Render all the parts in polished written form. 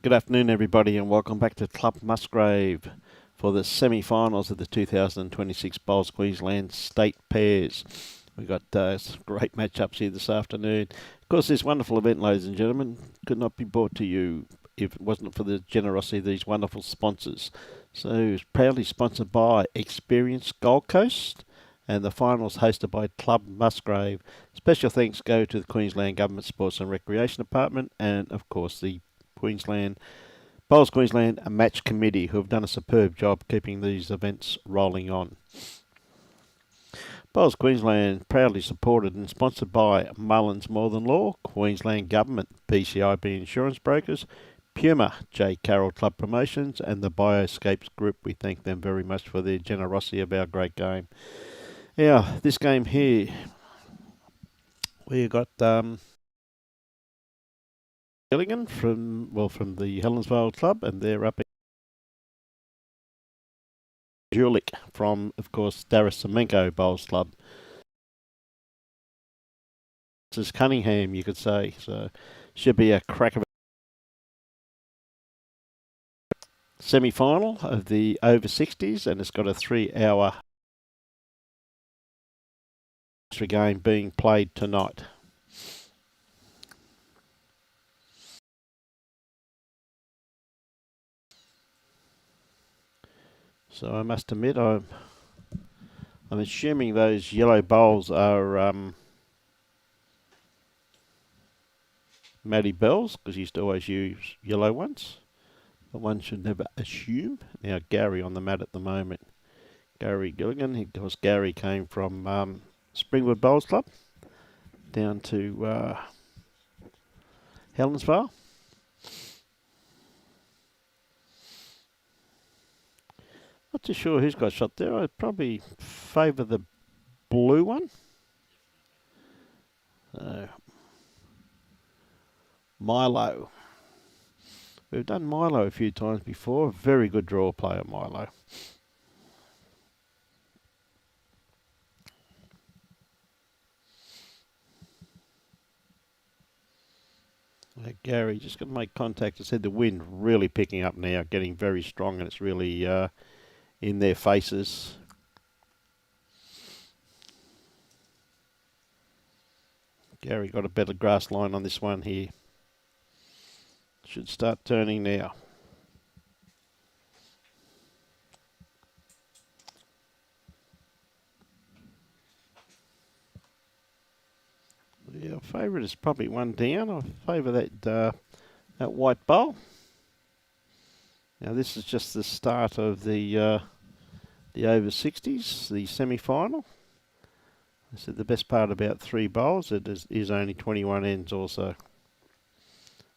Good afternoon, everybody, and welcome back to Club Musgrave for the semi-finals of the 2026 Bowls Queensland State Pairs. We've got some great matchups here this afternoon. Of course, this wonderful event, ladies and gentlemen, could not be brought to you if it wasn't for the generosity of these wonderful sponsors. So it's proudly sponsored by Experience Gold Coast, and the finals hosted by Club Musgrave. Special thanks go to the Queensland Government Sports and Recreation Department and, of course, the Bowls Queensland Match Committee, who have done a superb job keeping these events rolling on. Bowls Queensland proudly supported and sponsored by Mullins More Than Law, Queensland Government, PCIB Insurance Brokers, Puma, J. Carroll Club Promotions, and the Bioscapes Group. We thank them very much for their generosity of our great game. Now, this game here, we got Gilligan from the Helensvale Club, and they're up against Bondzulic from, of course, Darrasimenko Bowls Club. This is Cunningham, you could say. So, should be a crack of a semi-final of the over 60s, and it's got a 3-hour game being played tonight. So I must admit, I'm assuming those yellow bowls are Matty Bell's, because he used to always use yellow ones. But one should never assume. Now Gary on the mat at the moment. Gary Gilligan. Of course, Gary came from Springwood Bowls Club down to Helensvale. Not too sure who's got shot there. I'd probably favour the blue one. Milo. We've done Milo a few times before. Very good draw player, Milo. Gary, just got to make contact. I said the wind really picking up now, getting very strong, and it's really in their faces. Gary got a better grass line on this one here. Should start turning now. Yeah, favourite is probably one down. I favour that white bowl. Now this is just the start of the over 60s, the semi-final. I said the best part about 3 bowls, it is only 21 ends also.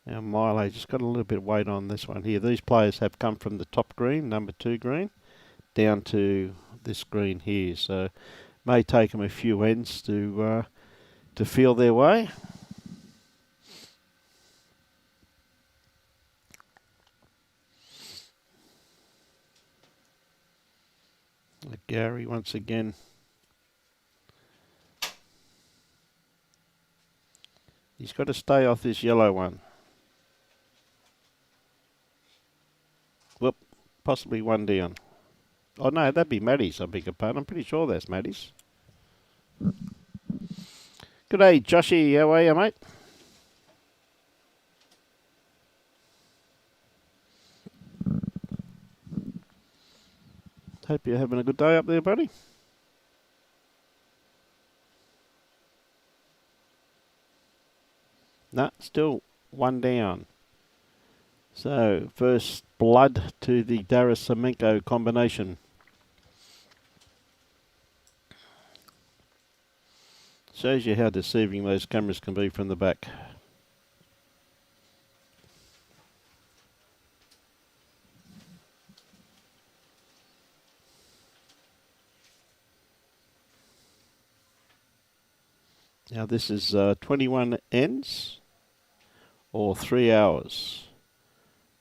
Now Milo just got a little bit of weight on this one here. These players have come from the top green, number 2 green, down to this green here. So it may take them a few ends to feel their way. Gary once again. He's got to stay off this yellow one. Whoop, possibly one down. Oh no, that'd be Maddie's, I beg your pardon. I'm pretty sure that's Maddie's. G'day, Joshy. How are you, mate? Hope you're having a good day up there, buddy. Nah, still one down. So, first blood to the Darrasimenko combination. Shows you how deceiving those cameras can be from the back. Now this is 21 ends or 3 hours.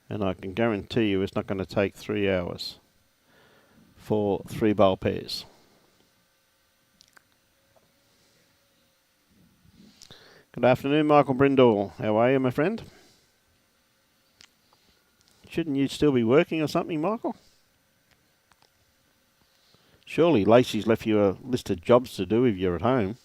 And I can guarantee you it's not going to take 3 hours for 3 bowl pairs. Good afternoon, Michael Brindle. How are you, my friend? Shouldn't you still be working or something, Michael? Surely Lacey's left you a list of jobs to do if you're at home.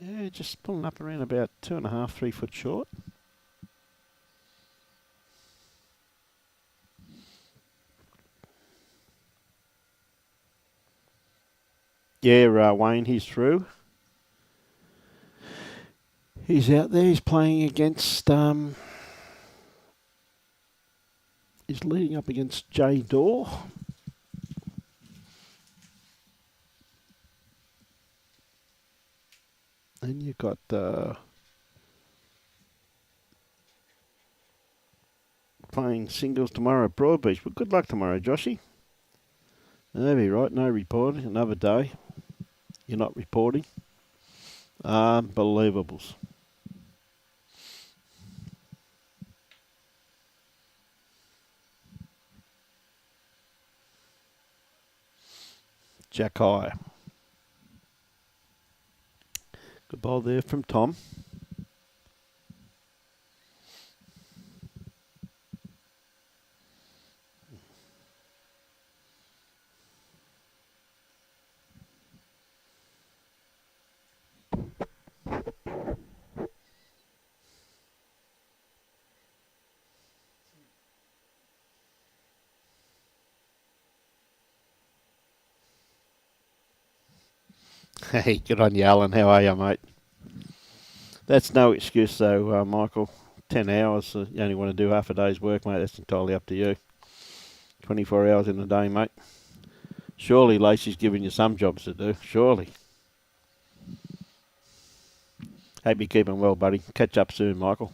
Yeah, just pulling up around about 2.5, 3 foot short. Yeah, Wayne, he's through. He's out there. He's playing against. He's leading up against Jay Dorr. And you've got playing singles tomorrow at Broadbeach. But good luck tomorrow, Joshy. That'll be right. No reporting. Another day. You're not reporting. Unbelievables. Jack High. Good ball there from Tom. Hey, good on you, Alan. How are you, mate? That's no excuse, though, Michael. 10 hours, you only want to do half a day's work, mate. That's entirely up to you. 24 hours in a day, mate. Surely Lacey's giving you some jobs to do. Surely. Hope you're keeping well, buddy. Catch up soon, Michael.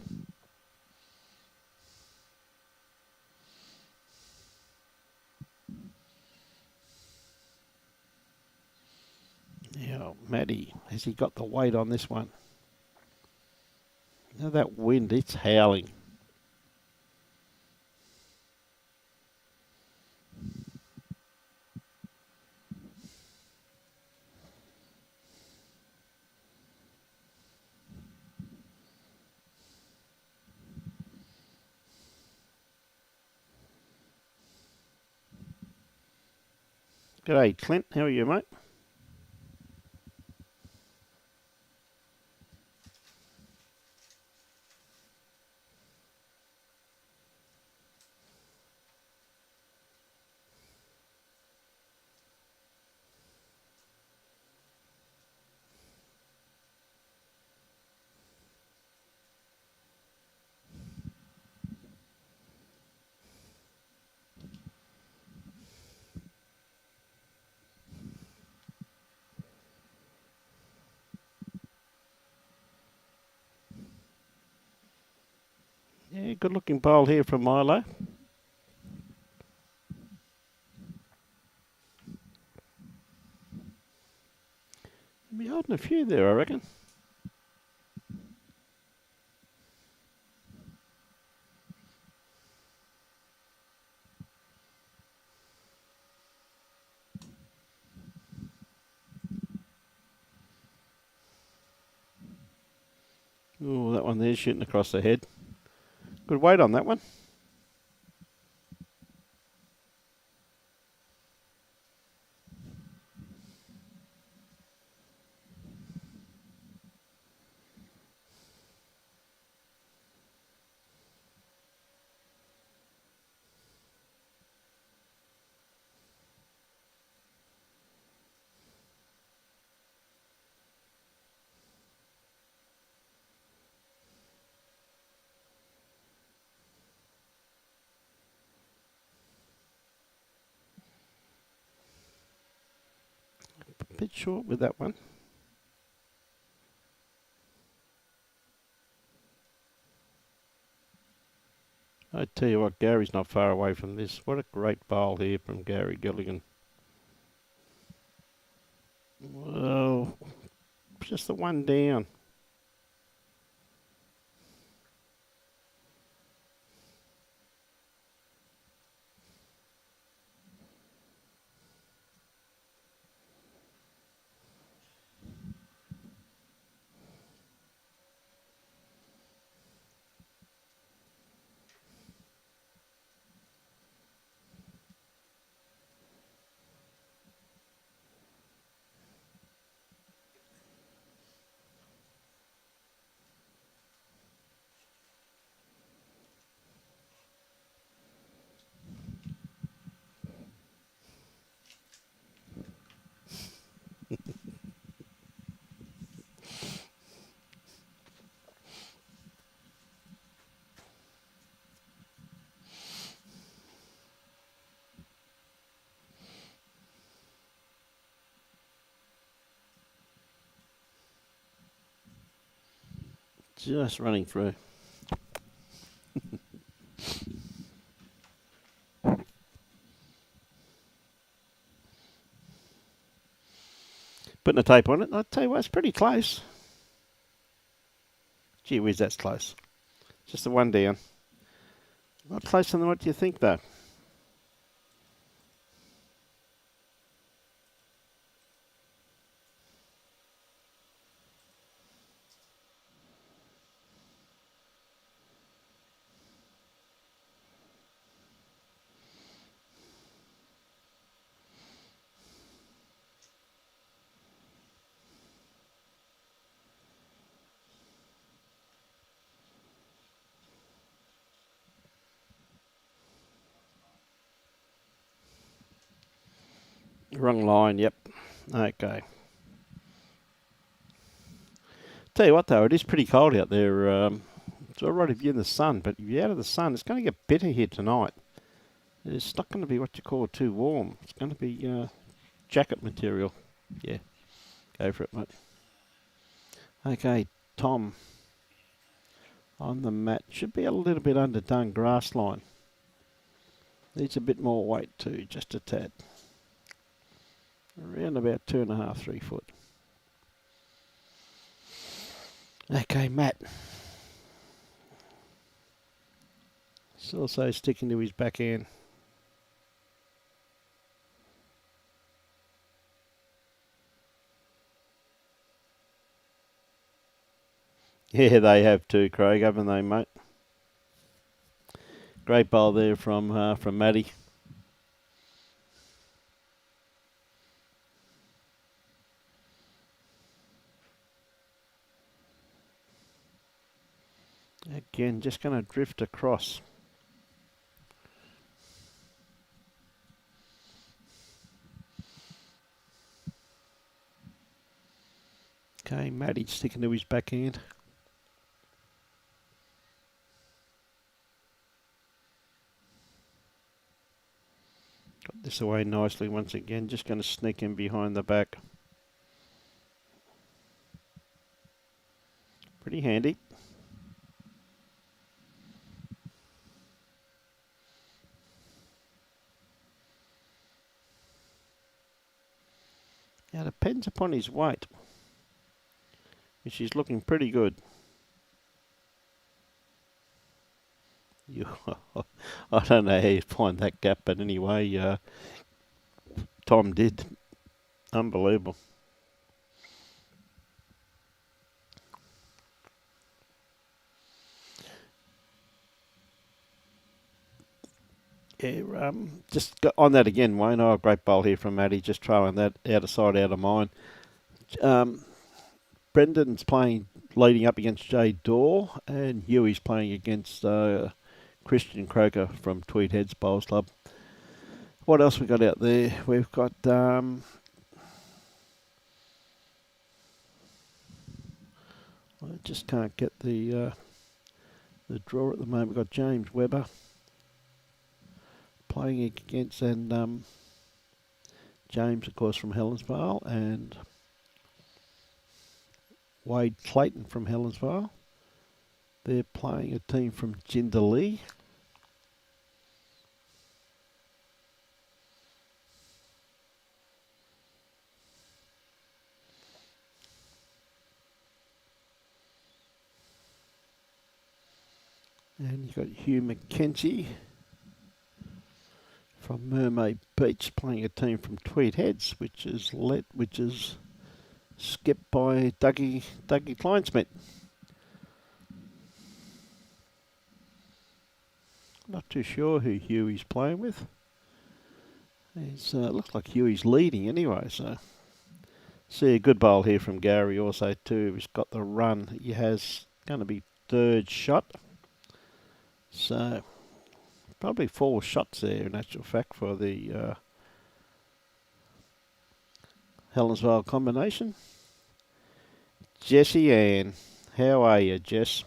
Yeah, Matty, has he got the weight on this one? Now that wind, it's howling. G'day, Clint. How are you, mate? Yeah, good looking bowl here from Milo. He'll be holding a few there, I reckon. Oh, that one there shooting across the head. Good weight on that one. A bit short with that one. I tell you what, Gary's not far away from this. What a great bowl here from Gary Gilligan. Well, just the one down. Just running through. Putting a tape on it, I'll tell you what, it's pretty close. Gee whiz, that's close. Just the one down. Not closer than what you think, though. Wrong line, yep. Okay. Tell you what though, it is pretty cold out there. It's alright if you're in the sun, but if you're out of the sun, it's going to get better here tonight. It's not going to be what you call too warm. It's going to be jacket material. Yeah, go for it, mate. Okay, Tom on the mat. Should be a little bit underdone grass line. Needs a bit more weight too, just a tad. Around about 2.5, 3 foot. Okay, Matt. He's also sticking to his backhand. Yeah, they have too, Craig, haven't they, mate? Great bowl there from Matty. Again, just going to drift across. Okay, Matty sticking to his backhand. Got this away nicely once again. Just going to sneak in behind the back. Pretty handy. Now, it depends upon his weight, which is looking pretty good. I don't know how you find that gap, but anyway, Tom did. Unbelievable. Yeah, just on that again, Wayne. Oh, great bowl here from Matty, just trailing that out of sight, out of mind. Brendan's playing leading up against Jay Dorr, and Huey's playing against Christian Croker from Tweed Heads Bowls Club. What else we got out there? We've got I just can't get the draw at the moment. We've got James Webber playing against, and James, of course, from Helensvale, and Wade Clayton from Helensvale. They're playing a team from Jindalee. And you've got Hugh McKenzie from Mermaid Beach playing a team from Tweed Heads, which is skipped by Dougie Kleinsmith. Not too sure who Huey's playing with. It looks like Huey's leading anyway, so see a good bowl here from Gary also too. He's got the run. He has going to be third shot. So probably 4 shots there in actual fact for the Helensvale combination. Jessie Ann, how are you, Jess?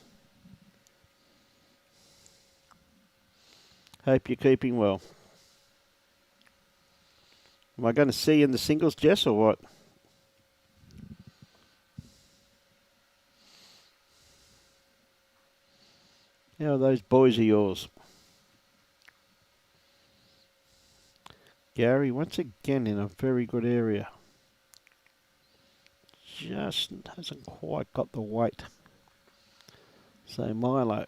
Hope you're keeping well. Am I going to see you in the singles, Jess, or what? How are those boys of yours? Gary, once again in a very good area. Just hasn't quite got the weight. So Milo.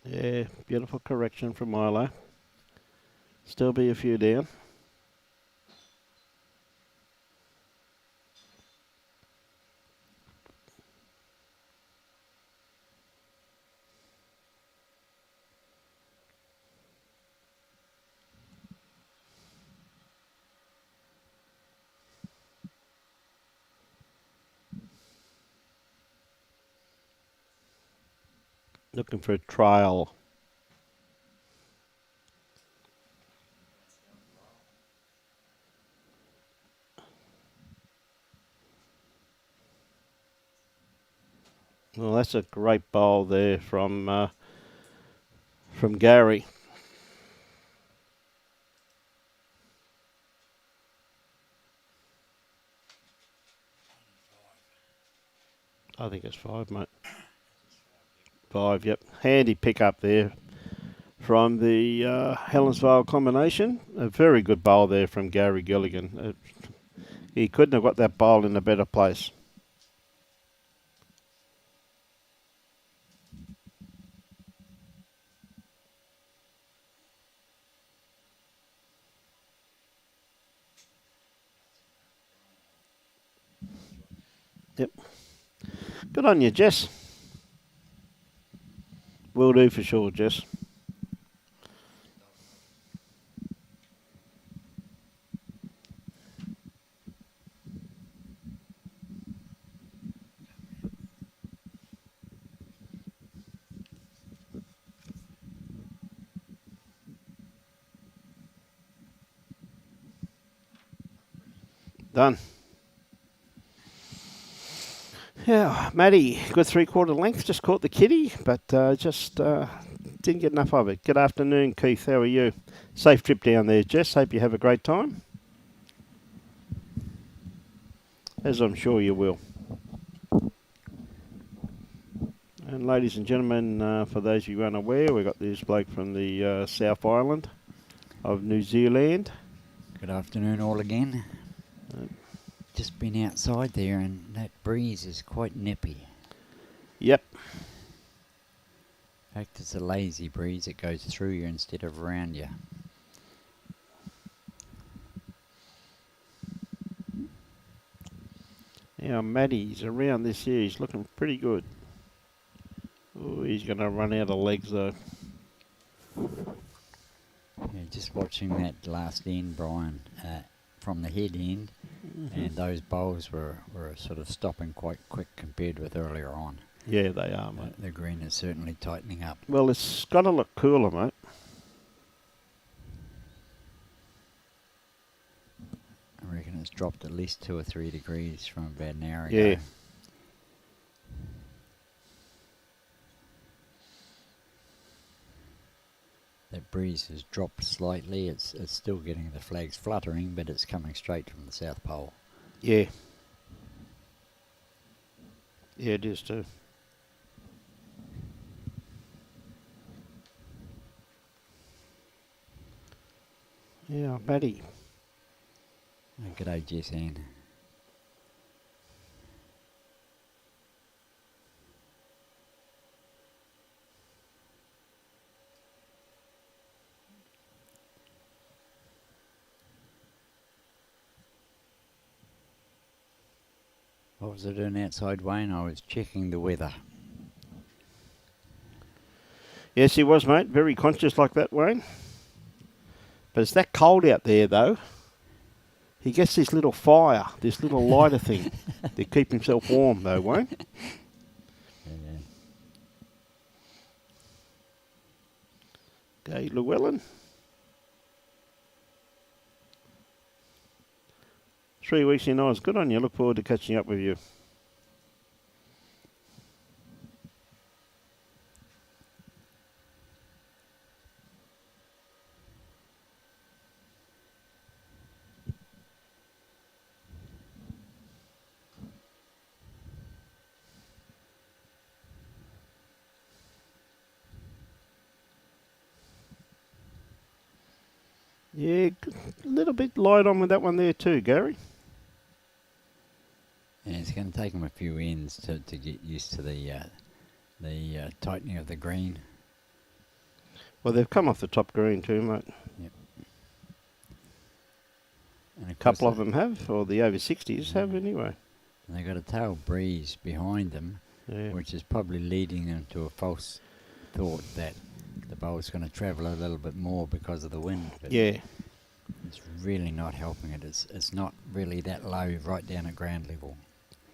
Yeah, beautiful correction from Milo. Still be a few down. Looking for a trial. Well, that's a great bowl there from Gary. I think it's 5, mate. 5, yep. Handy pick up there from the Helensvale combination. A very good bowl there from Gary Gilligan. He couldn't have got that bowl in a better place. Yep. Good on you, Jess. Will do for sure, Jess. Done. Yeah, Matty, good 3/4 length. Just caught the kitty, but just didn't get enough of it. Good afternoon, Keith. How are you? Safe trip down there, Jess. Hope you have a great time. As I'm sure you will. And ladies and gentlemen, for those of you unaware, we've got this bloke from the South Island of New Zealand. Good afternoon all again. Just been outside there and that breeze is quite nippy. Yep. In fact, it's a lazy breeze. It goes through you instead of around you. Now, Matty's around this year. He's looking pretty good. Oh, he's going to run out of legs, though. Yeah, just watching that last end, Brian, from the head end, and those bowls were sort of stopping quite quick compared with earlier on. Yeah, they are, mate. The green is certainly tightening up. Well, it's got to look cooler, mate. I reckon it's dropped at least 2 or 3 degrees from about an hour ago. Yeah. That breeze has dropped slightly. It's still getting the flags fluttering, but it's coming straight from the South Pole. Yeah. Yeah, it is too. Yeah, Matty. G'day, Jess Ann. What was I doing outside, Wayne? I was checking the weather. Yes, he was, mate. Very conscious like that, Wayne. But it's that cold out there, though. He gets this little fire, this little lighter thing to keep himself warm, though, Wayne. Yeah. Okay, Llewellyn. 3 weeks in Oz. Good on you. Look forward to catching up with you. Yeah, a little bit light on with that one there too, Gary. And it's going to take them a few ends to get used to the tightening of the green. Well, they've come off the top green too, mate. Yep. And A couple of them have, or the over 60s have anyway. And they've got a tail breeze behind them, which is probably leading them to a false thought that the bowl's going to travel a little bit more because of the wind. But yeah. It's really not helping it. It's not really that low right down at ground level.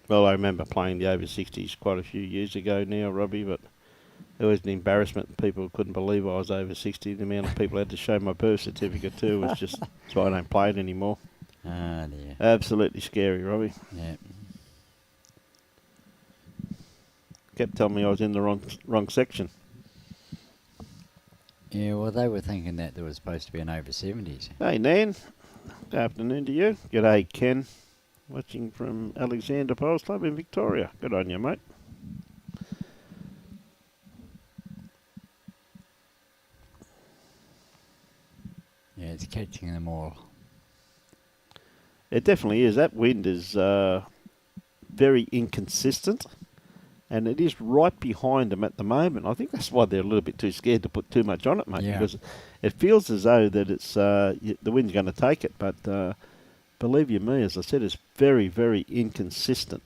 Well, I remember playing the over 60s quite a few years ago now, Robbie, but it was an embarrassment. People couldn't believe I was over 60. The amount of people had to show my birth certificate too was just, that's why I don't play it anymore. Ah, dear. Absolutely scary, Robbie. Yeah. Kept telling me I was in the wrong section. Yeah, well, they were thinking that there was supposed to be an over 70s. Hey, Nan. Good afternoon to you. G'day, Ken. Watching from Alexander Bowls Club in Victoria. Good on you, mate. Yeah, it's catching them all. It definitely is. That wind is very inconsistent, and it is right behind them at the moment. I think that's why they're a little bit too scared to put too much on it, mate, because it feels as though that it's the wind's going to take it, but believe you me, as I said, it's very, very inconsistent.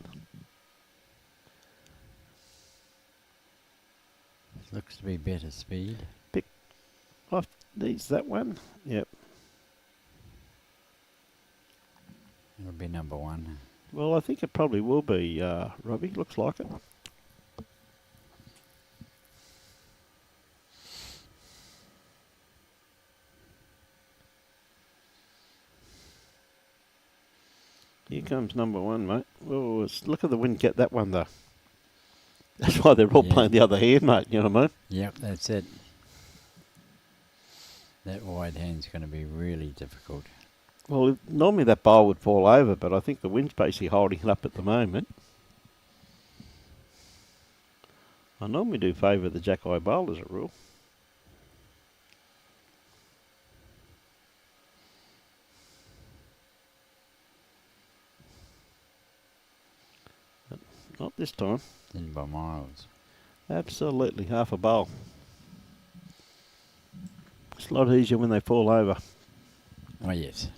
Looks to be better speed. Off needs that one. Yep. It'll be number one. Well, I think it probably will be, Robbie. Looks like it. Here comes number one, mate. Oh, look at the wind get that one, though. That's why they're all playing the other hand, mate. You know what I mean? Yep, that's it. That wide hand's going to be really difficult. Well, normally that bowl would fall over, but I think the wind's basically holding it up at the moment. I normally do favour the jack-eye bowl as a rule. But not this time. In by miles. Absolutely, half a bowl. It's a lot easier when they fall over. Oh, yes.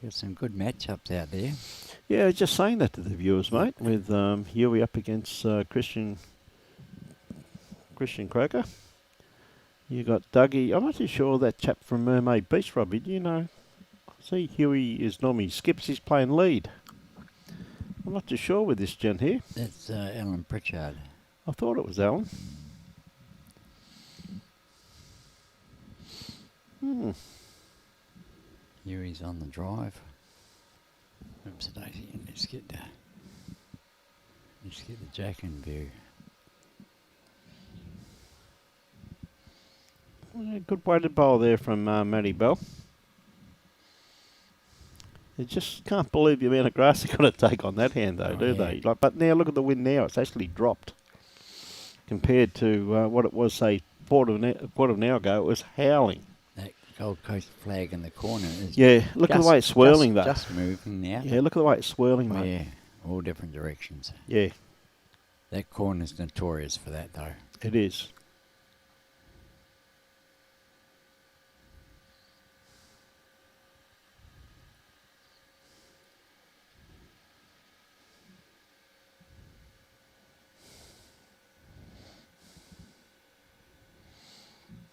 Got some good matchups out there. Yeah, I was just saying that to the viewers, mate, with Huey up against Christian Croker. You got Dougie. I'm not too sure that chap from Mermaid Beach, Robbie. Do you know? See, Huey is normally skips. He's playing lead. I'm not too sure with this gent here. That's Alan Pritchard. I thought it was Alan. Huey's on the drive. Oops, daisy. Let's get the jack in view. Good weighted bowl there from Matty Bell. You just can't believe the amount of grass they've got to take on that hand, though, do they? Like, but now look at the wind now; it's actually dropped compared to what it was, say, quarter of an hour ago. It was howling. That Gold Coast flag in the corner is look at the way it's swirling, though. Just moving now. Yeah, look at the way it's swirling, mate. Yeah, all different directions. Yeah, that corner's notorious for that, though. it is.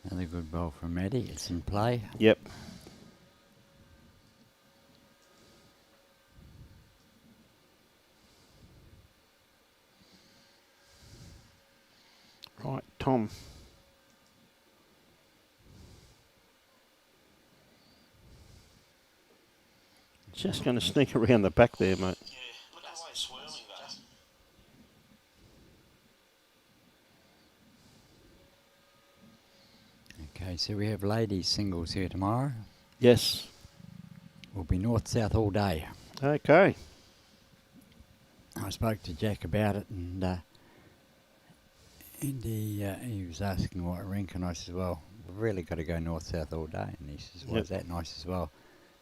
Another good ball from Eddie. It's in play. Yep. Right, Tom. Just going to sneak around the back there, mate. Yeah, look at the way it's swirling, though. Okay, so we have ladies singles here tomorrow. Yes. We'll be north-south all day. Okay. I spoke to Jack about it, and he was asking what rink, and I said, well, we've really got to go north-south all day. And he says, well, is that nice as well?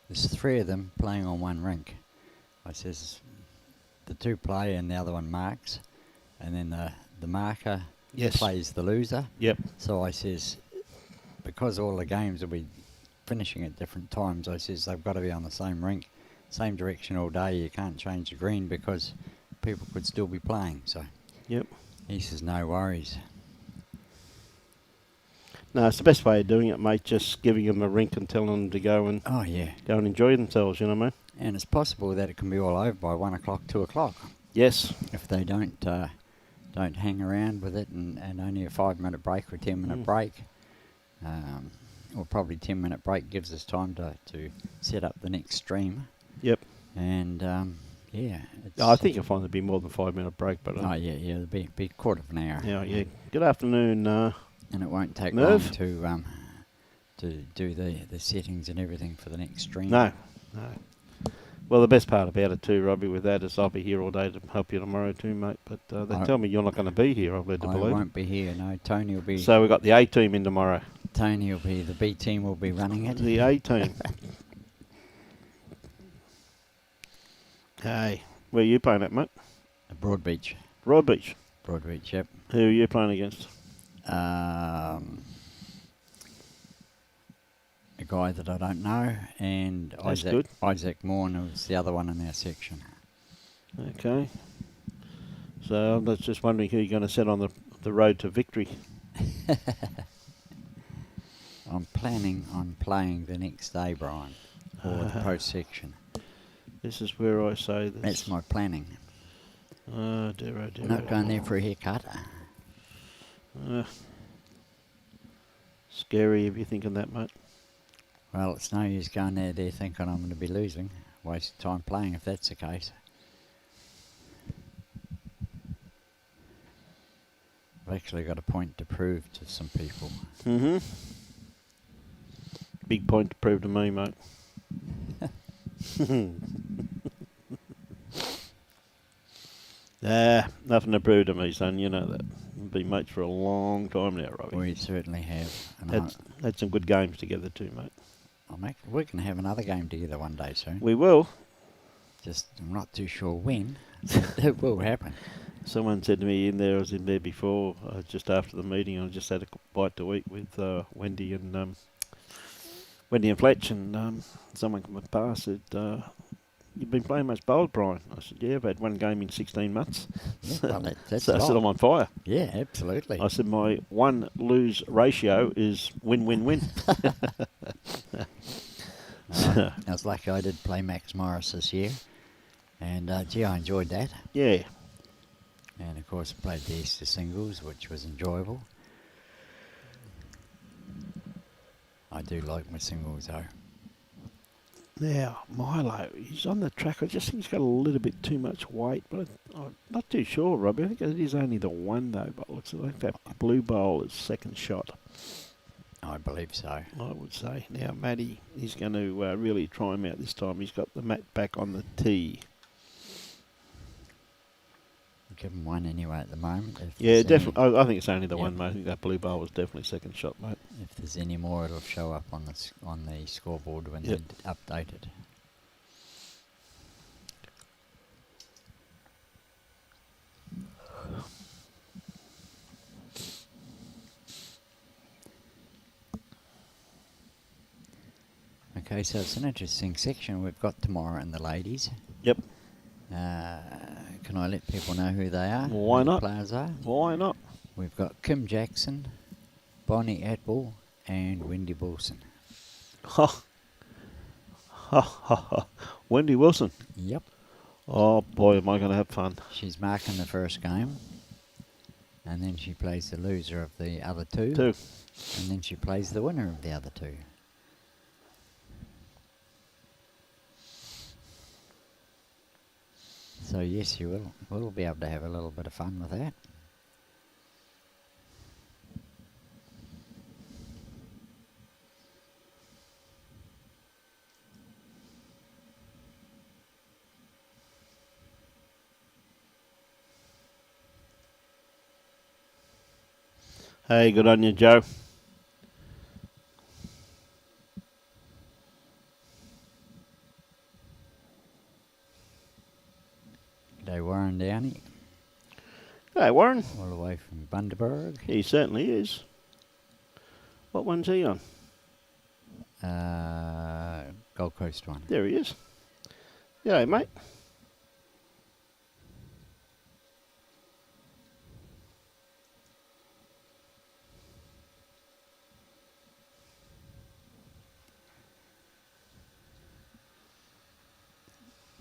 There's 3 of them playing on one rink. I says, the 2 play and the other one marks, and then the marker plays the loser. Yep. So I says, because all the games will be finishing at different times, I says they've got to be on the same rink, same direction all day. You can't change the green because people could still be playing. So Yep. he says, no worries. No, it's the best way of doing it, mate. Just giving them a rink and telling them to go and go and enjoy themselves. You know what I mean? And it's possible that it can be all over by 1 o'clock, 2 o'clock. Yes. If they don't hang around with it, and only a 5-minute break or a 10-minute break, or probably 10-minute break gives us time to set up the next stream. Yep. And I think you'll find there'll be more than 5-minute break, but there'll be a quarter of an hour. Yeah. Good afternoon. And it won't take Merv? long to do the settings and everything for the next stream. No. Well, the best part about it too, Robbie, with that is I'll be here all day to help you tomorrow too, mate. But they tell me you're not going to be here, I'm led to believe. I won't be here, no. Tony will be... So we've got the A team in tomorrow. Tony will be... The B team will be running it. The A team. Hey, where are you playing at, mate? Broadbeach. Broadbeach. Broadbeach, yep. Who are you playing against? A guy that I don't know, and Isaac Morn was the other one in our section. Okay. So I was just wondering who you're going to set on the road to victory. I'm planning on playing the next day, Brian, or the post section. This is where I say this. That's my planning. Oh dear. I'm not going there for a haircut. Scary if you're thinking that, mate. Well, it's no use going there thinking I'm going to be losing. Waste time playing if that's the case. I've actually got a point to prove to some people. Mm-hmm. Big point to prove to me, mate. Nothing to prove to me, son. You know that. We've been mates for a long time now, Robbie. We certainly have. Had some good games together too, mate. We're going to have another game together one day soon. We will. Just, I'm not too sure when. It will happen. Someone said to me I was in there before, just after the meeting, I just had a bite to eat with Wendy and Fletch, and someone came past and said, you've been playing much bowls, Brian? I said, yeah, I've had one game in 16 months. Yeah, well, that's so I said, I'm on fire. Yeah, absolutely. I said, my win-lose ratio is win-win-win. I was lucky I did play Max Morris this year, and I enjoyed that. Yeah. And of course I played the Easter singles, which was enjoyable. I do like my singles though. Now, Milo, he's on the track. I just think he's got a little bit too much weight, but I'm not too sure, Robbie. I think it is only the one, though, but looks like that blue bowl is second shot. I believe so. I would say. Now, Matty, he's going to really try him out this time. He's got the mat back on the tee. Give him one anyway at the moment. Yeah, definitely. I think it's only the one, mate. I think that blue bowl was definitely second shot, mate. If there's any more, it'll show up on the scoreboard when they update it. Okay, so it's an interesting section we've got tomorrow in the ladies. Yep. Can I let people know who they are? Why not? The players are? Why not? We've got Kim Jackson, Bonnie Atwell, and Wendy Wilson. Ha! Ha ha ha! Wendy Wilson. Yep. Oh boy, am I going to have fun. She's marking the first game, and then she plays the loser of the other two. And then she plays the winner of the other two. So yes, you will. We'll be able to have a little bit of fun with that. Hey, good on you, Joe. G'day Warren Downey, Hey, Warren. all the way from Bundaberg. He certainly is. What one's he on? Gold Coast one. There he is. Yeah, mate.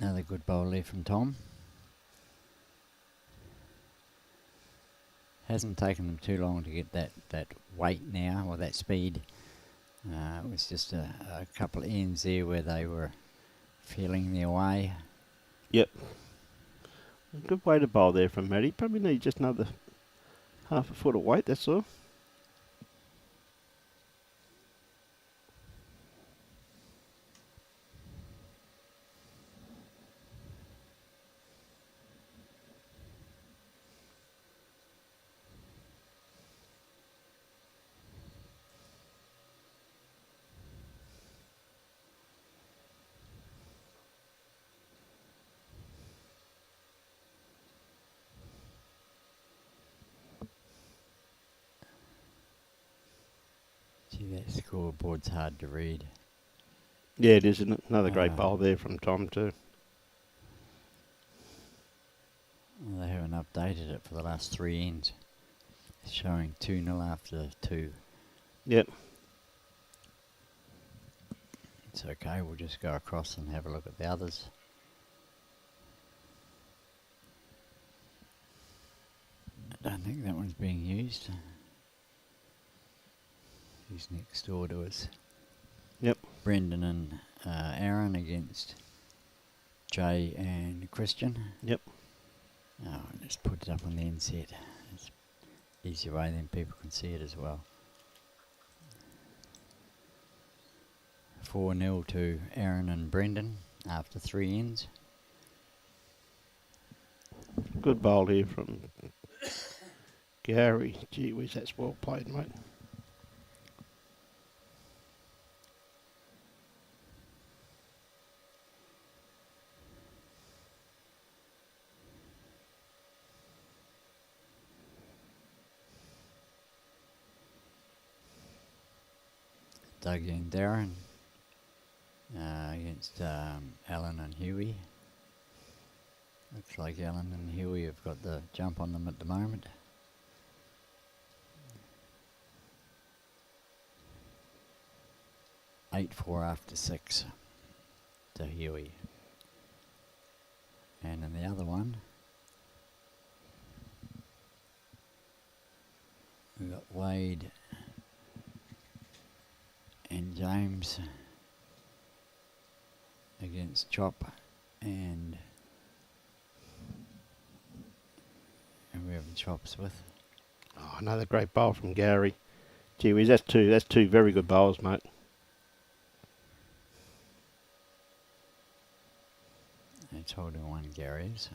Another good bowl there from Tom. Hasn't taken them too long to get that weight now, or that speed. It was just a couple of ends there where they were feeling their way. Yep. Good way to bowl there from Matty. Probably need just another half a foot of weight, that's all. Gee, that scoreboard's hard to read. Yeah, it is another great bowl there from Tom too. Well, they haven't updated it for the last 3 ends. It's showing 2-0 after 2. Yep. It's okay, we'll just go across and have a look at the others. I don't think that one's being used. Who's next door to us? Yep. Brendan and Aaron against Jay and Christian. Yep. Oh, let's put it up on the inset. It's easier way, then people can see it as well. 4-0 to Aaron and Brendan after 3 ends. Good bowl here from Gary. Gee whiz, that's well played, mate. Doug and Darren against Alan and Huey. Looks like Alan and Huey have got the jump on them at the moment. Eight 4 after 6 to Huey. And in the other one, we've got Wade and James against Chop and we have Chops with. Oh, another great bowl from Gary. Gee whiz, that's two very good bowls, mate. It's holding one Gary's.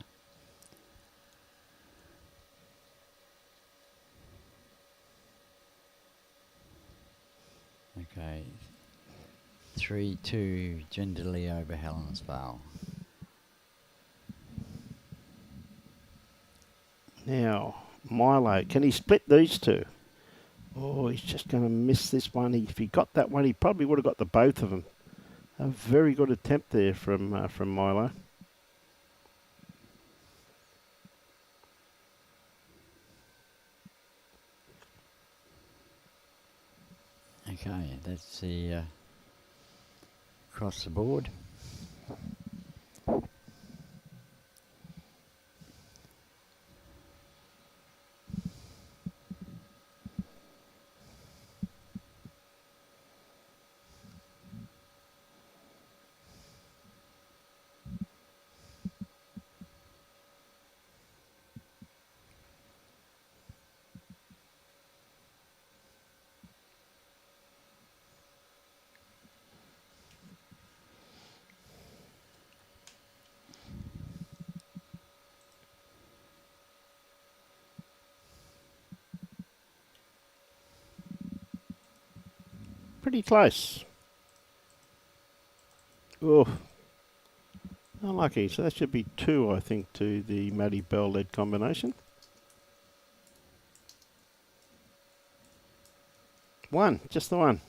Okay. 3-2 gingerly over Helensvale. Now, Milo, can he split these two? Oh, he's just going to miss this one. If he got that one, he probably would have got the both of them. A very good attempt there from Milo. Okay, that's the across the board. pretty close. Oh, unlucky. So that should be 2, I think, to the Matty Bell lead combination. 1, just the 1.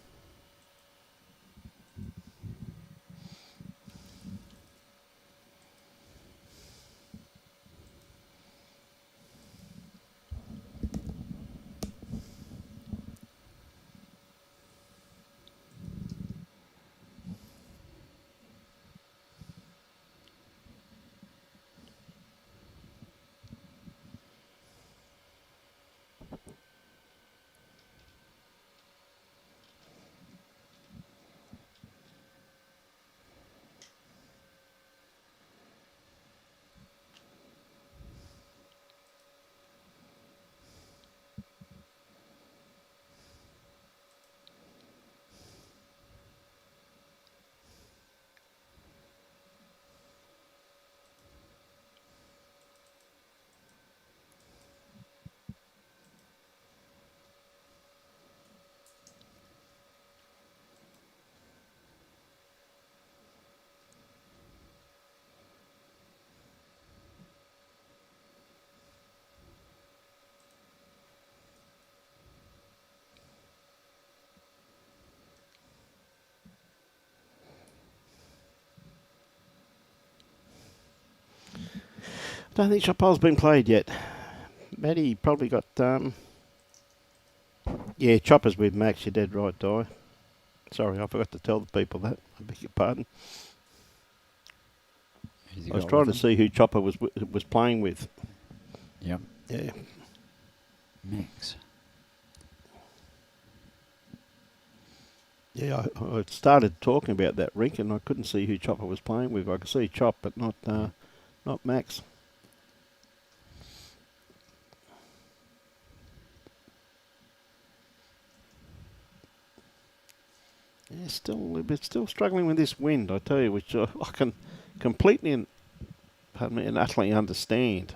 Don't think shot pole's been played yet. Matty probably got, yeah, choppers with Max, you're dead right, Di. Sorry, I forgot to tell the people that. I beg your pardon. I was trying to see who Chopper was playing with. Yep. Yeah. Max. Yeah, I started talking about that rink and I couldn't see who Chopper was playing with. I could see Chop, but not Max. Yeah, still struggling with this wind, I tell you, which I can completely and utterly understand.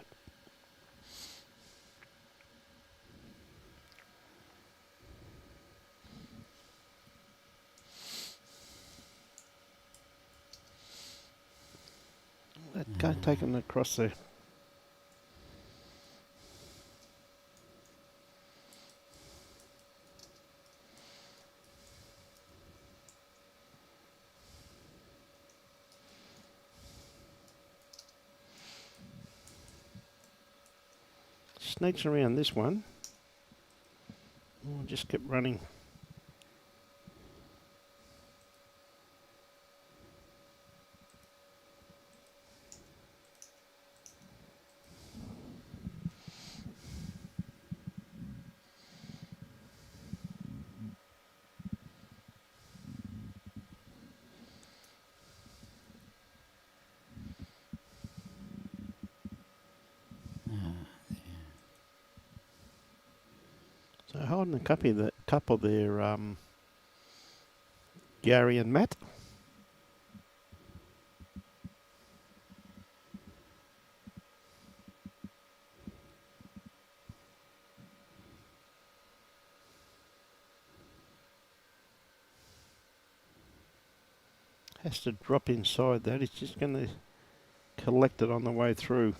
That guy taking across there. Sneaks around this one. Oh, just kept running. So holding a couple there, Gary and Matt. Has to drop inside that. It's just going to collect it on the way through.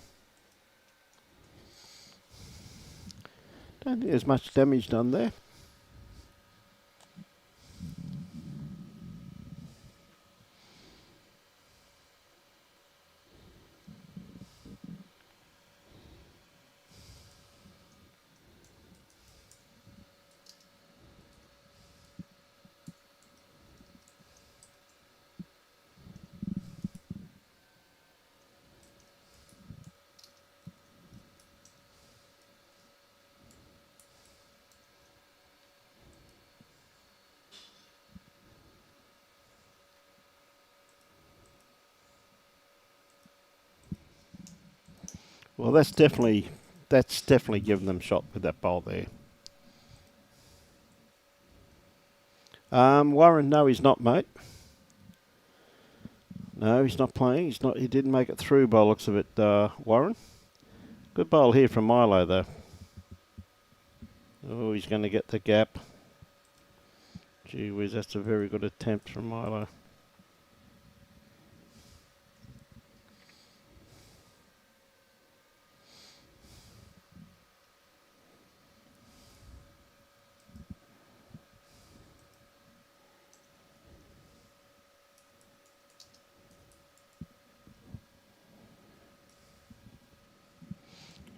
Don't think there's much damage done there. Well, that's definitely given them shot with that bowl there. Warren, no, he's not, mate. No, he's not playing. He didn't make it through by the looks of it, Warren. Good bowl here from Milo, though. Oh, he's going to get the gap. Gee whiz, that's a very good attempt from Milo.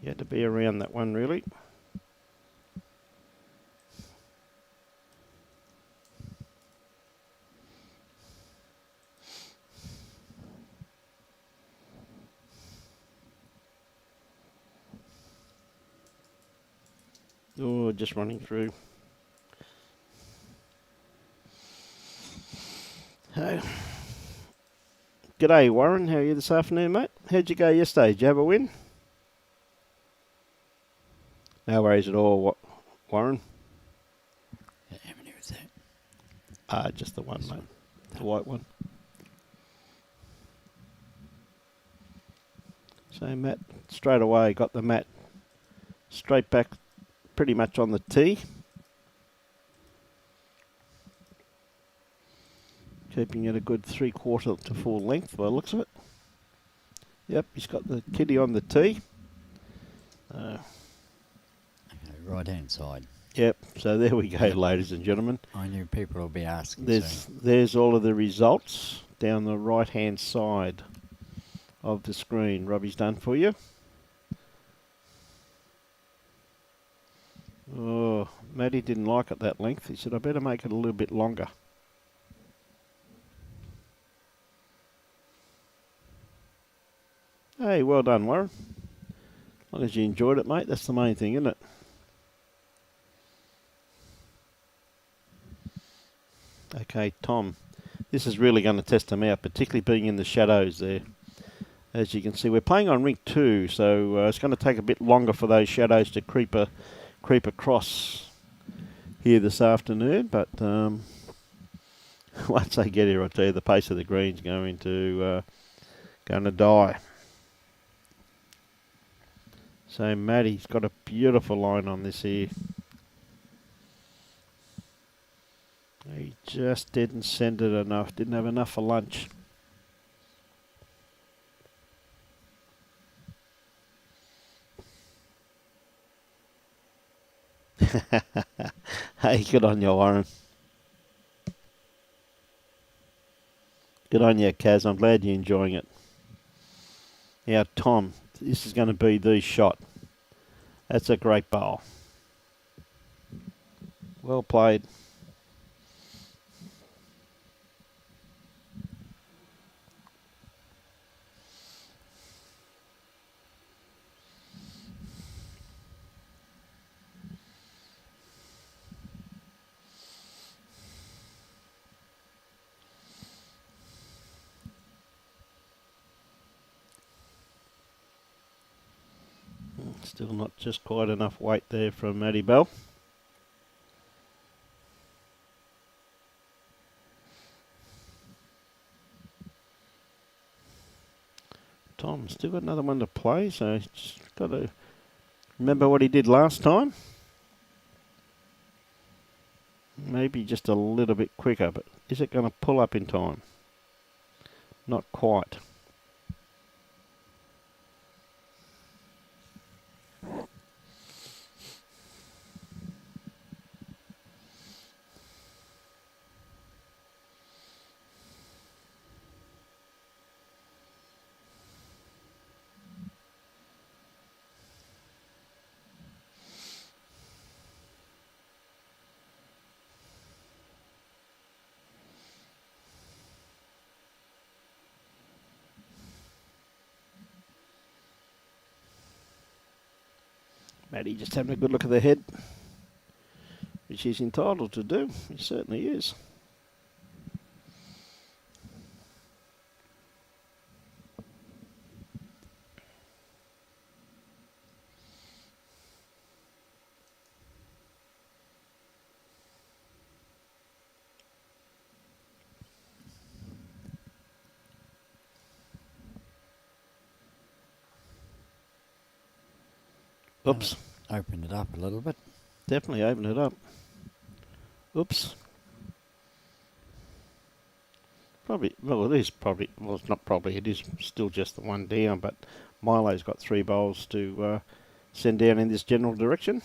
You had to be around that one, really. Oh, just running through. Hey. G'day, Warren. How are you this afternoon, mate? How'd you go yesterday? Did you have a win? No worries at all, Warren. How many was that? Just the one, mate. The white one. So Matt, straight away, got the mat straight back pretty much on the tee. Keeping it a good 3/4 to full length by the looks of it. Yep, he's got the kitty on the tee. Okay, right hand side. Yep, so there we go, ladies and gentlemen. I knew people will be asking. There's all of the results down the right hand side of the screen. Robbie's done for you. Oh, Matty didn't like it that length. He said, I better make it a little bit longer. Hey, well done, Warren. As long as you enjoyed it, mate, that's the main thing, isn't it? Okay, Tom. This is really going to test them out, particularly being in the shadows there. As you can see, we're playing on rink 2, so it's going to take a bit longer for those shadows to creep across here this afternoon. But once they get here, I'll tell you, the pace of the green's going to die. So Matty's got a beautiful line on this here. He just didn't send it enough, didn't have enough for lunch. Hey, good on you, Warren. Good on you, Kaz. I'm glad you're enjoying it. Now, Tom, this is going to be the shot. That's a great bowl. Well played. Still not just quite enough weight there from Matty Bell. Tom still got another one to play, so just got to remember what he did last time. Maybe just a little bit quicker, but is it going to pull up in time? Not quite. Matty just having a good look at the head, which he's entitled to do. He certainly is. Oops. Open it up a little bit. Definitely open it up. Oops. Probably, well, it is probably, well, it's not probably, it is still just the one down, but Milo's got 3 bowls to send down in this general direction.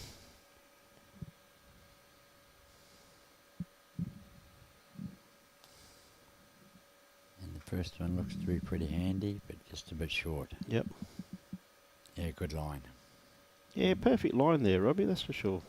And the first one looks to be pretty handy, but just a bit short. Yep. Yeah, good line. Yeah, perfect line there, Robbie, that's for sure.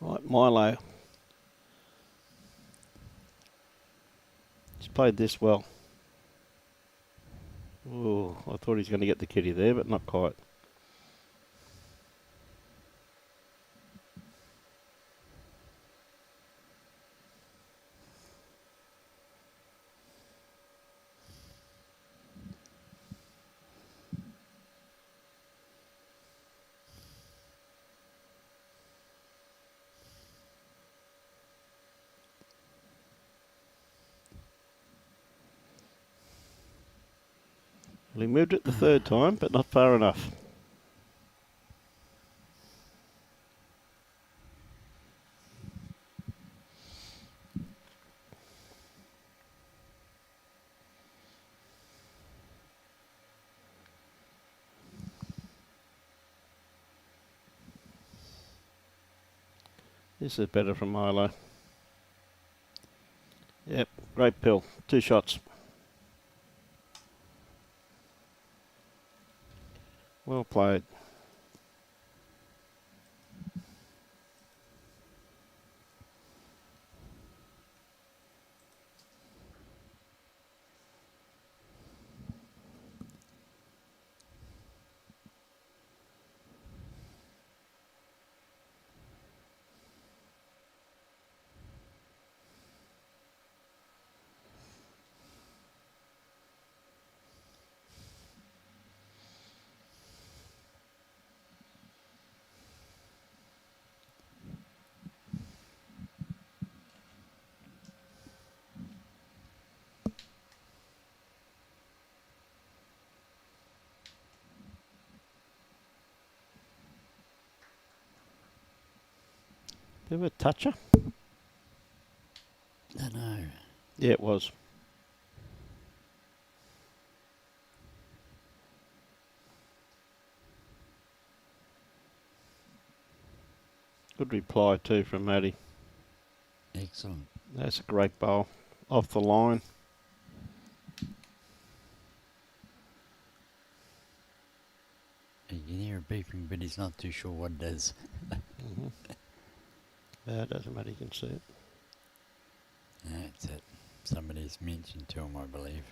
Right, Milo. He's played this well. Oh, I thought he was going to get the kitty there, but not quite. Well, he moved it the third time, but not far enough. This is better from Milo. Yep, great pill. 2 shots. Well played. Bit of a toucher. I know. Yeah, it was. Good reply too from Matty. Excellent. That's a great bowl. Off the line. You can hear it beeping, but he's not too sure what it is. It doesn't matter, you can see it. That's it. Somebody's mentioned to him, I believe.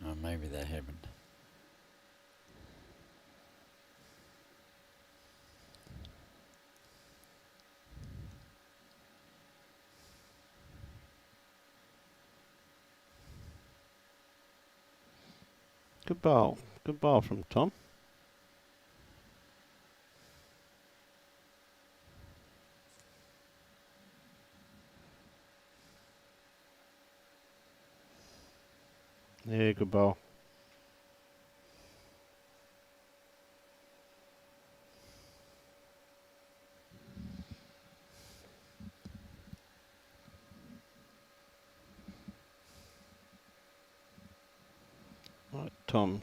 Or maybe they haven't. Good bowl. Good bowl from Tom. Yeah, good bowl. Right, Tom.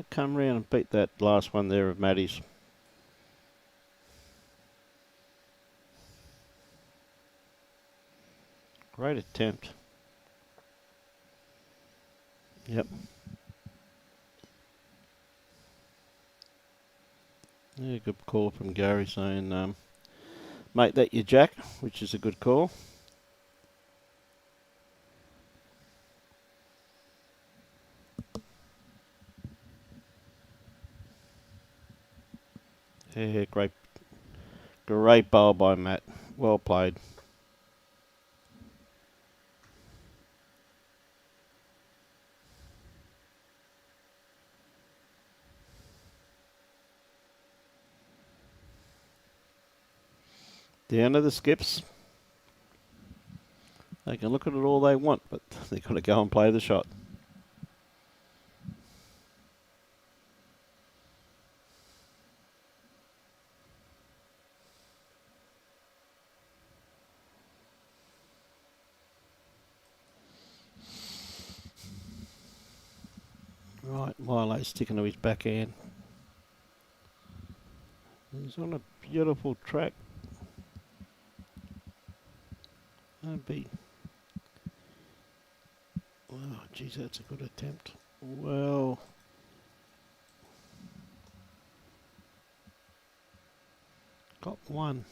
Come round and beat that last one there of Matty's. Great attempt. Yep. Yeah, good call from Gary saying, mate, that your jack, which is a good call. Yeah, great bowl by Matt. Well played. Down to the skips. They can look at it all they want, but they've got to go and play the shot. Right, Milo's sticking to his backhand. He's on a beautiful track. That'd be... Oh, geez, that's a good attempt. Well... Got one.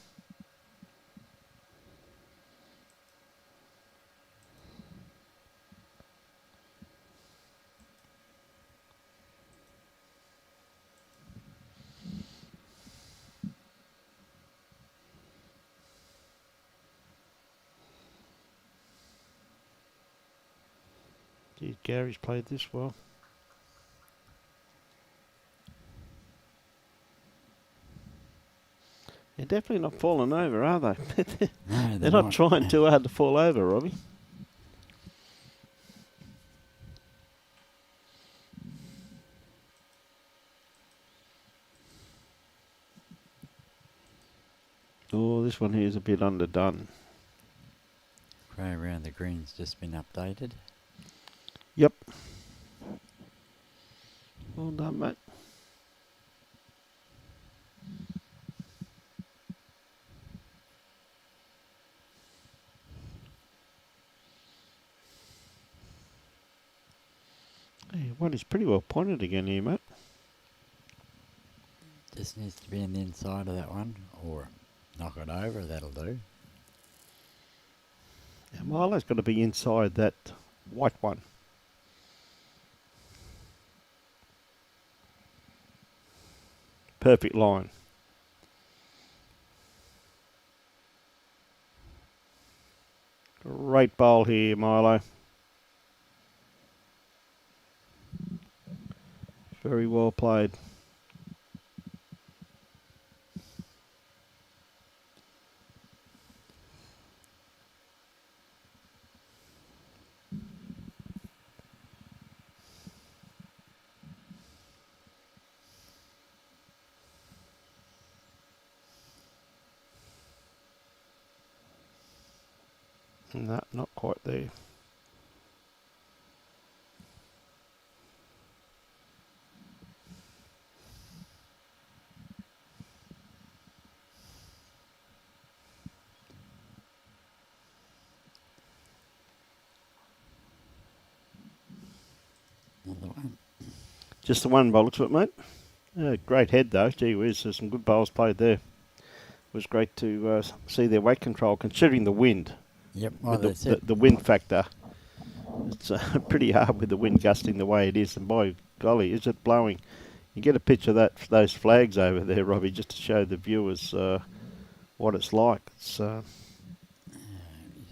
Geez, Gary's played this well. They're definitely not falling over, are they? No, They're not trying too hard to fall over, Robbie. Oh, this one here is a bit underdone. Grey around the green's just been updated. Yep. Well done, mate. Hey, one is pretty well pointed again here, mate. Just needs to be in the inside of that one, or knock it over, that'll do. Yeah, Milo's got to be inside that white one. Perfect line. Great bowl here, Milo. Very well played. No, not quite there. Another one. Just the one bowl, looks it, mate. Great head, though. Gee whiz, there's some good bowls played there. It was great to see their weight control, considering the wind. Yep, well, that's it. The wind factor. It's pretty hard with the wind gusting the way it is, and by golly, is it blowing. You get a picture of those flags over there, Robbie, just to show the viewers what it's like. It's You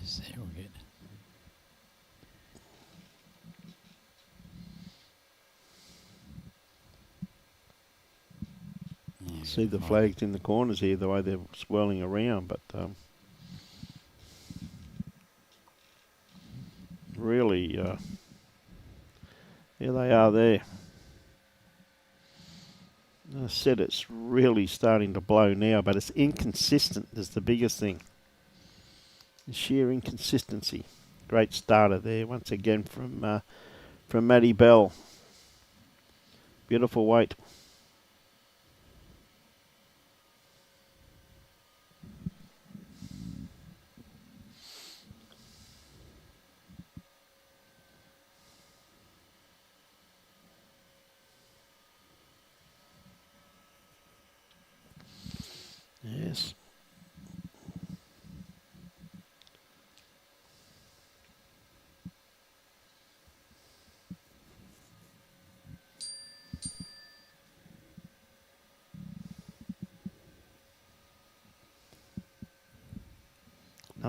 see, we'll get. Yeah, see the right. flags in the corners here, the way they're swirling around, but really, here they are there. I said it's really starting to blow now, but it's inconsistent is the biggest thing. The sheer inconsistency. Great starter there once again from Matty Bell. Beautiful weight. Yes.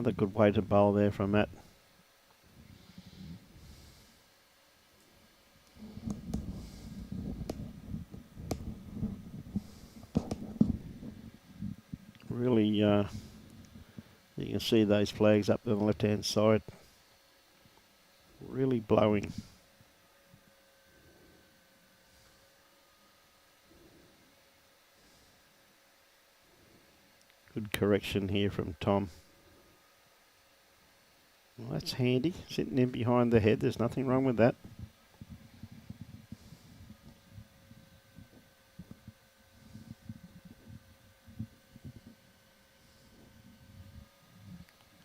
Another good weighted bowl there from Matt. Really, you can see those flags up on the left-hand side. Really blowing. Good correction here from Tom. Well, that's handy, sitting in behind the head. There's nothing wrong with that.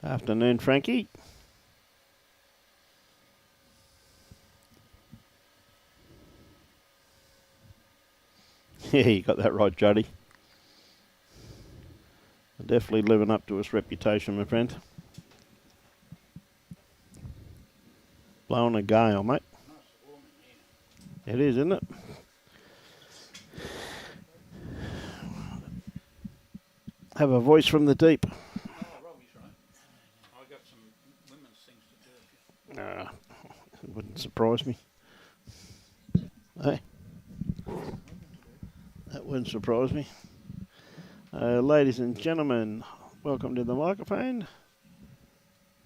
Afternoon, Frankie. Yeah, you got that right, Jody. Definitely living up to his reputation, my friend. Blowing a gale, mate. It is, isn't it? Have a voice from the deep. Robbie's right. I got some women's things to do. It wouldn't surprise me. Hey? That wouldn't surprise me. Ladies and gentlemen, welcome to the microphone.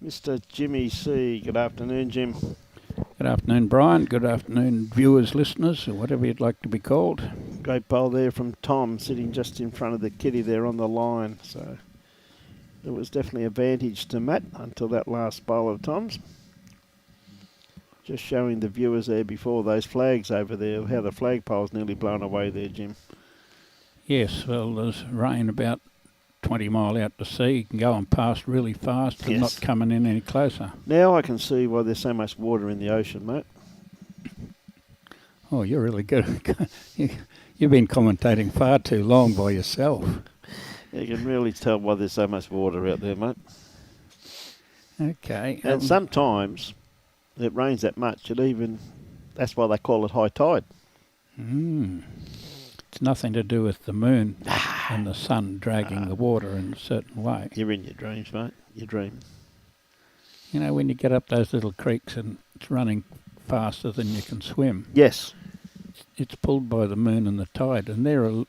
Mr. Jimmy C. Good afternoon, Jim. Good afternoon, Brian. Good afternoon, viewers, listeners, or whatever you'd like to be called. Great bowl there from Tom, sitting just in front of the kitty there on the line. So it was definitely advantage to Matt until that last bowl of Tom's. Just showing the viewers there before those flags over there, how the flagpole's nearly blown away there, Jim. Yes, well, there's rain about 20 mile out to sea, going past really fast and not coming in any closer. Now I can see why there's so much water in the ocean, mate. Oh, you're really good. You've been commentating far too long by yourself. You can really tell why there's so much water out there, mate. Okay. And sometimes it rains that much, that's why they call it high tide. It's nothing to do with the moon and the sun dragging the water in a certain way. You're in your dreams, mate. Your dream. You know, when you get up those little creeks and it's running faster than you can swim. Yes. It's pulled by the moon and the tide, and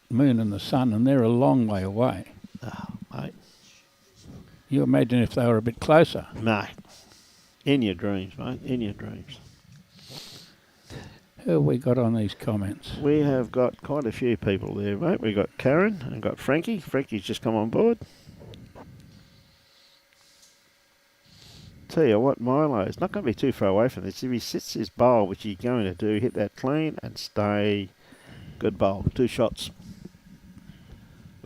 moon and the sun, and they're a long way away. Oh, mate. You imagine if they were a bit closer. Mate. In your dreams, mate. In your dreams. Who have we got on these comments? We have got quite a few people there, mate. We've got Karen and got Frankie. Frankie's just come on board. Tell you what, Milo's not going to be too far away from this. If he sits his bowl, which he's going to do, hit that clean and stay. Good bowl. 2 shots.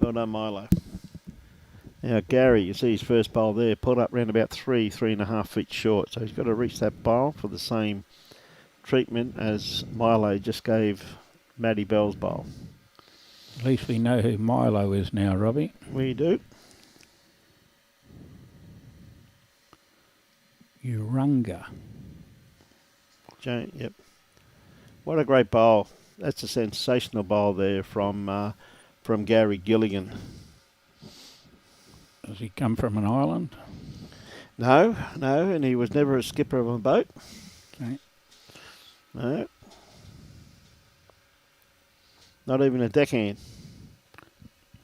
Well done, Milo. Now, Gary, you see his first bowl there, pulled up around about 3.5 feet short. So he's got to reach that bowl for the same treatment as Milo just gave Matty Bell's bowl. At least we know who Milo is now, Robbie. We do. Urunga. Yep. What a great bowl. That's a sensational bowl there from Gary Gilligan. Does he come from an island? No, and he was never a skipper of a boat. Okay. No. Not even a deckhand.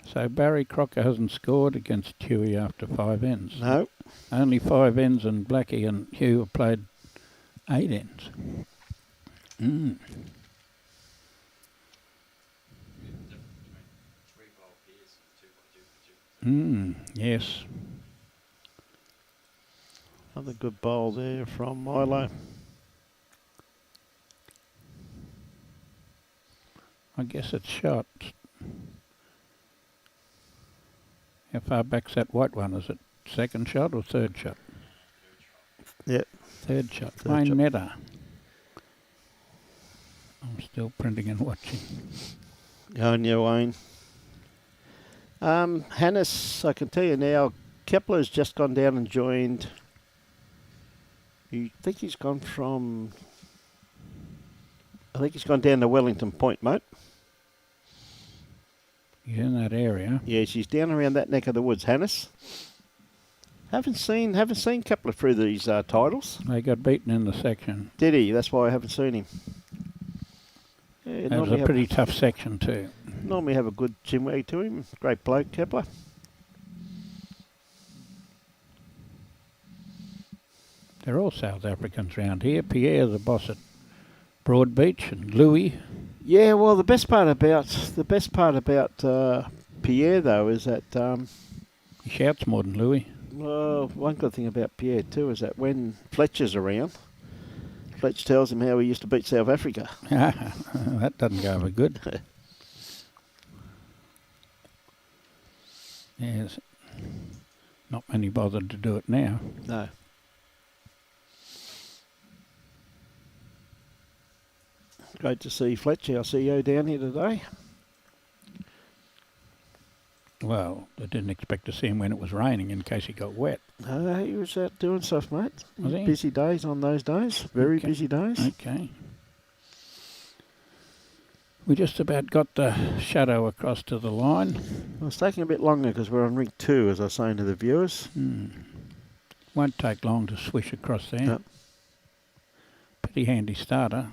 So Barry Crocker hasn't scored against Huey after 5 ends. No. Only 5 ends, and Blackie and Hugh have played 8 ends. Yes. Another good bowl there from Milo. I guess it's shot. How far back's that white one? Is it second shot or third shot? Yep. Third shot. Third Wayne shot. Meta. I'm still printing and watching. Go on you, Wayne. Hannes, I can tell you now, Kepler's just gone down and joined. I think he's gone down to Wellington Point, mate. He's in that area. Yeah, she's down around that neck of the woods, Hannes. Haven't seen a couple of through these titles. They got beaten in the section. Did he? That's why I haven't seen him. Yeah, It was a pretty tough section too. Normally have a good chinwag to him. Great bloke, Kepler. They're all South Africans round here. Pierre, the boss at Broadbeach, and Louis. Yeah, well, the best part about Pierre though is that He shouts more than Louis. well, one good thing about Pierre too is that when Fletcher's around, Fletch tells him how he used to beat South Africa. That doesn't go over good. Yes, not many bothered to do it now. No. Great to see Fletch, our CEO, down here today. Well, I didn't expect to see him when it was raining in case he got wet. He was out doing stuff, mate. Was he? Busy days on those days. Very Okay. busy days. Okay. We just about got the shadow across to the line. Well, it's taking a bit longer because we're on ring 2, as I was saying to the viewers. Won't take long to swish across there. No. Pretty handy starter.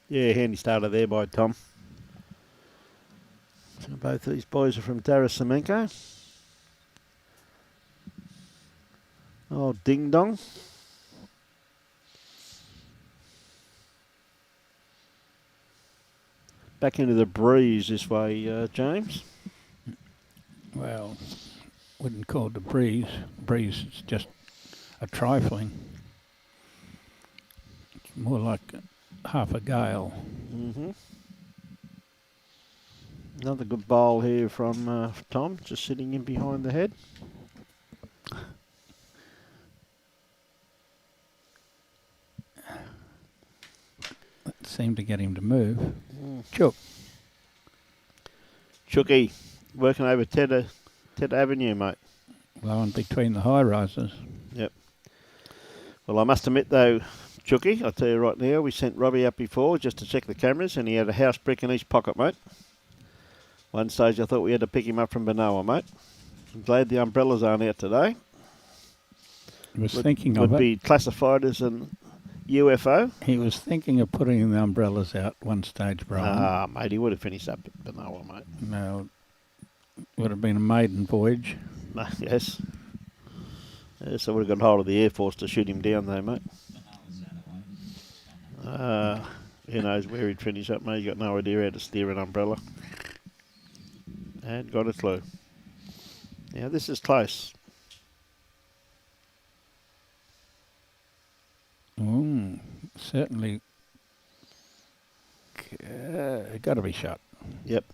Yeah, handy starter there by Tom. So both these boys are from Darrasimenko. Oh, ding dong. Back into the breeze this way, James. Well, wouldn't call it a breeze. Breeze is just a trifling. It's more like half a gale. Another good bowl here from Tom, just sitting in behind the head. That seemed to get him to move. Chook. Chooky, working over Ted Avenue, mate. Blowing between the high rises. Yep. Well, I must admit, though, Chooky, I'll tell you right now, we sent Robbie up before just to check the cameras, and he had a house brick in each pocket, mate. One stage I thought we had to pick him up from Benoa, mate. I'm glad the umbrellas aren't out today. He was thinking of Would it. be classified as an UFO. He was thinking of putting the umbrellas out one stage, Brian. Mate, he would have finished up at Benoa, mate. No, would have been a maiden voyage. Yes. Yes, I would have got hold of the Air Force to shoot him down, though, mate. Who knows where he'd finish up, mate. He's got no idea how to steer an umbrella. And got a clue. Now, this is close. Certainly got to be shot. Yep.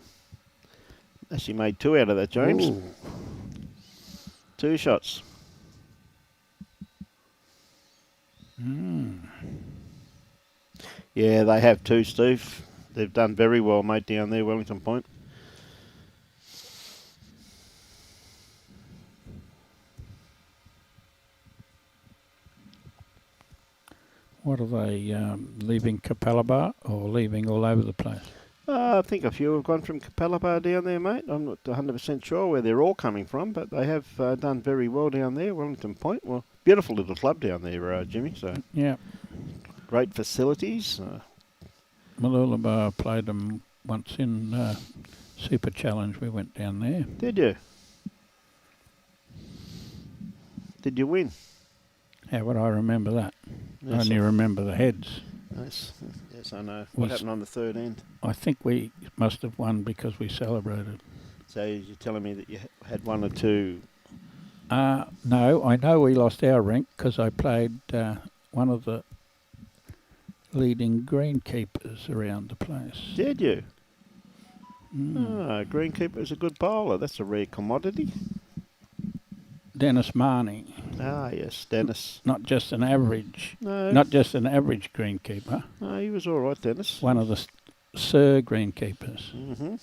Actually made 2 out of that, James. Ooh. 2 shots. Yeah, they have too, Steve. They've done very well, mate, down there, Wellington Point. What are they, leaving Capalaba or leaving all over the place? I think a few have gone from Capalaba down there, mate. I'm not 100% sure where they're all coming from, but they have done very well down there, Wellington Point. Well, beautiful little club down there, Jimmy. So Yeah. great facilities. Malulaba played them once in Super Challenge. We went down there. Did you? Did you win? How would I remember that? I Yes, only remember the heads. yes, I know. What happened on the third end? I think we must have won because we celebrated. So you're telling me that you had 1 or 2? No, I know we lost our rink because I played one of the leading greenkeepers around the place. Did you? Greenkeeper's a good bowler. That's a rare commodity. Dennis Marnie. Yes, Dennis. Not just an average. No. Not just an average greenkeeper. No, he was all right, Dennis. One of the Sir greenkeepers. Mm-hmm.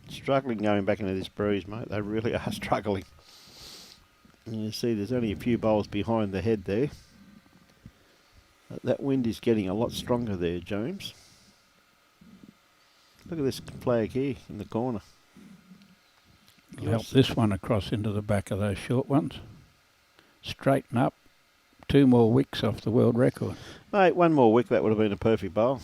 Struggling going back into this breeze, mate. They really are struggling. And you see there's only a few bowls behind the head there. That wind is getting a lot stronger there, James. Look at this flag here in the corner. Help this one across into the back of those short ones. Straighten up. 2 more wicks off the world record. Mate, 1 more wick, that would have been a perfect bowl.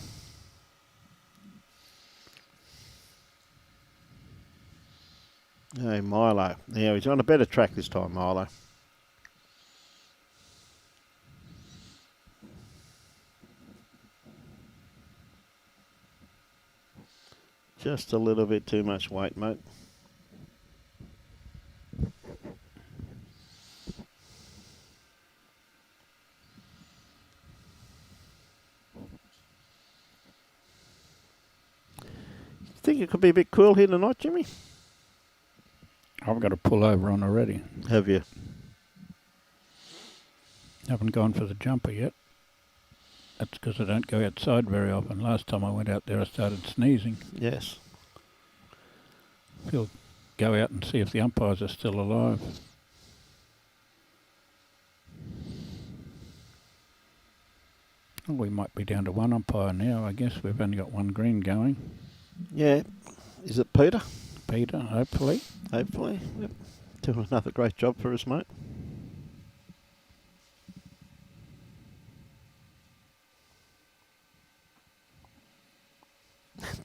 Hey, Milo. Now he's on a better track this time, Milo. Just a little bit too much weight, mate. Think it could be a bit cool here tonight, Jimmy? I've got a pull over on already. Have you? Haven't gone for the jumper yet. That's because I don't go outside very often. Last time I went out there I started sneezing. Yes. We'll go out and see if the umpires are still alive. Oh, we might be down to 1 umpire now. I guess we've only got 1 green going. Yeah. Is it Peter? Peter, hopefully. Hopefully. Yep. Doing another great job for us, mate.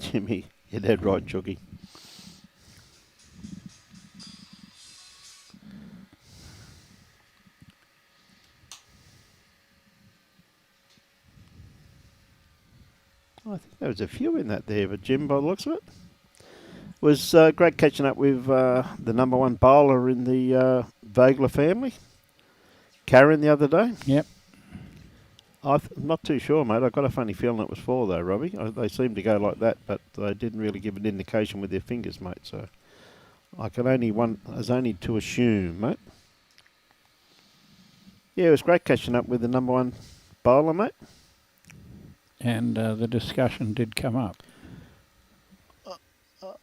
Jimmy, you're dead right, Chucky. I think there was a few in that there, but Jim, by the looks of it. It was great catching up with the #1 bowler in the Vogler family, Karen, the other day. Yep. I'm not too sure, mate. I've got a funny feeling it was 4, though, Robbie. They seem to go like that, but they didn't really give an indication with their fingers, mate. So I can only to assume, mate. Yeah, it was great catching up with the #1 bowler, mate. And the discussion did come up.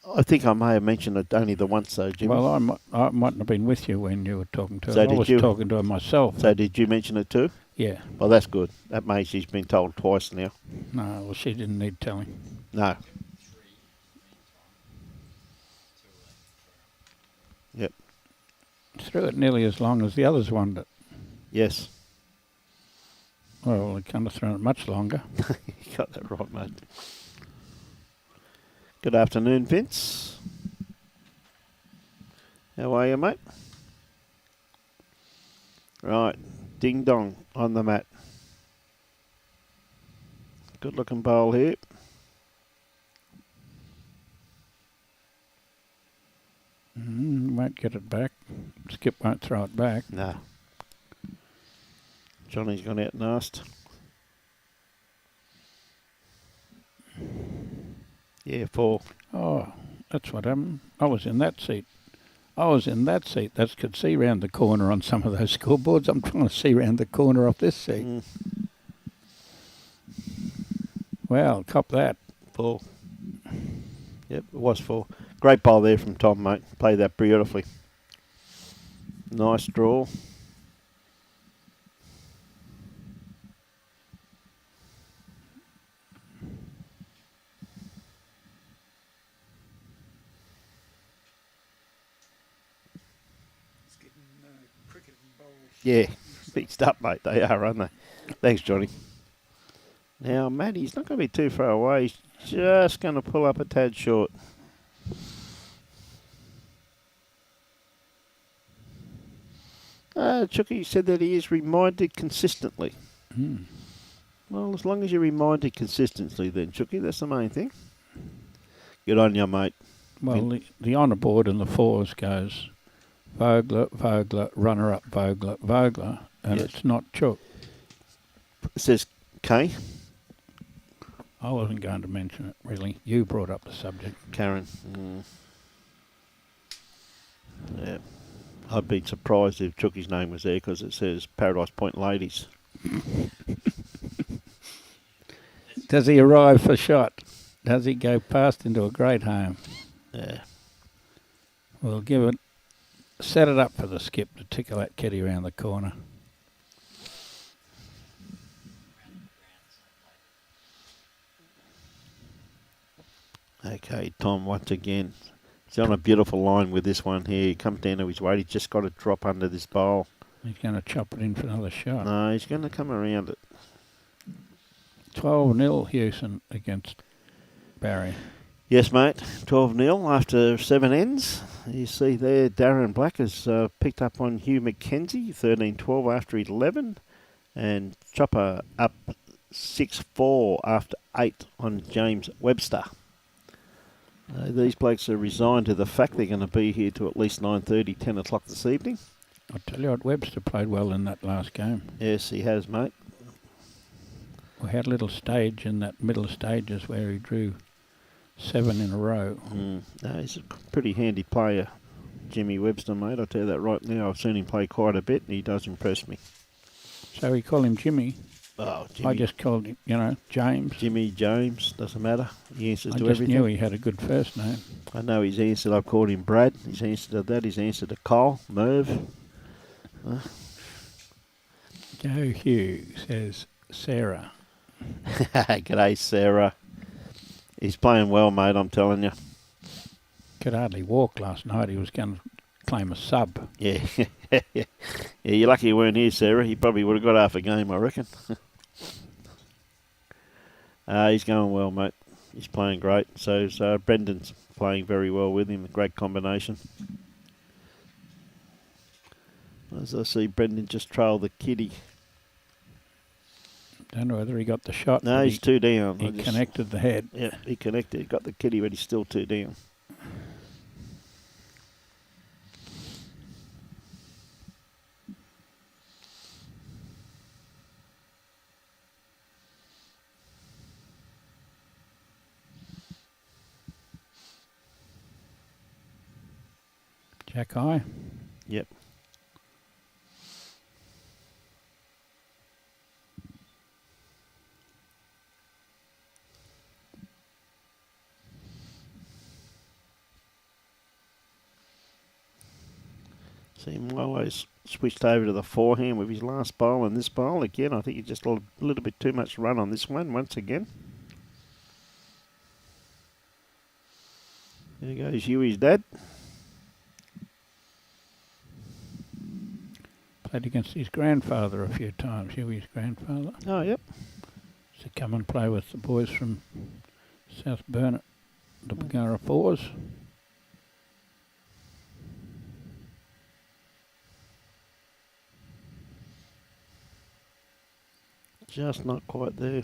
I think I may have mentioned it only the once, though, Jimmy. Well, I mightn't have been with you when you were talking to her. So I did was you? talking to her myself. So did you mention it too? Yeah. Well, that's good. That means she's been told twice now. No, well, she didn't need telling. No. Yep. Threw it nearly as long as the others wanted it. Yes. Well, they couldn't have thrown it much longer. You got that right, mate. Good afternoon, Vince. How are you, mate? Right. Ding dong on the mat. Good looking bowl here. Won't get it back. Skip won't throw it back. No. Johnny's gone out and asked. Yeah, 4. Oh, that's what happened. I was in that seat. That could see round the corner on some of those scoreboards. I'm trying to see round the corner off this seat. Well, cop that. 4. Yep, it was 4. Great bowl there from Tom, mate. Played that beautifully. Nice draw. Yeah, mixed up, mate. They are, aren't they? Thanks, Johnny. Now, Matty's not going to be too far away. He's just going to pull up a tad short. Chucky said that he is reminded consistently. Well, as long as you're reminded consistently then, Chucky, that's the main thing. Good on you, mate. Well, the honour board in the 4s goes Vogler, Vogler, runner-up Vogler, Vogler, and Yes. it's not Chook. It says K. I wasn't going to mention it, really. You brought up the subject. Karen. Yeah. I'd be surprised if Chooky's name was there because it says Paradise Point Ladies. Does he arrive for shot? Does he go past into a great home? Yeah. We'll set it up for the skip to tickle that kitty around the corner. Okay, Tom, once again. He's on a beautiful line with this one here. He comes down to his weight. He's just got to drop under this bowl. He's going to chop it in for another shot. No, he's going to come around it. 12-0 Hewson against Barry. Yes, mate. 12-0 after 7 ends. You see there, Darren Black has picked up on Hugh McKenzie, 13-12 after 11. And Chopper up 6-4 after 8 on James Webster. These blokes are resigned to the fact they're going to be here to at least 9:30, 10 o'clock this evening. I'll tell you what, Webster played well in that last game. Yes, he has, mate. We had a little stage in that middle stages where he drew 7 in a row. No, he's a pretty handy player, Jimmy Webster, mate. I'll tell you that right now. I've seen him play quite a bit, and he does impress me. So we call him Jimmy. Oh, Jimmy. I just called him, James. Jimmy James, doesn't matter. He answers to I just everything. knew he had a good first name. I know he's answered. I've called him Brad. He's answered to that. He's answered to Cole, Merv. Joe Hugh says, Sarah. G'day, Sarah. He's playing well, mate, I'm telling you. Could hardly walk last night. He was going to claim a sub. Yeah. Yeah, you're lucky you weren't here, Sarah. He probably would have got half a game, I reckon. He's going well, mate. He's playing great. So Brendan's playing very well with him. A great combination. As I see Brendan just trail the kitty. Don't know whether he got the shot. No, he's 2 down. He connected the head. Yeah, he connected. He got the kitty, but he's still 2 down. Jack high. Yep. See, Milo's switched over to the forehand with his last bowl and this bowl. Again, I think he just a little bit too much run on this one once again. There goes Huey's dad. Played against his grandfather a few times, Huey's grandfather. Oh, yep. To come and play with the boys from South Burnett, the Bagara Fours. Just not quite there.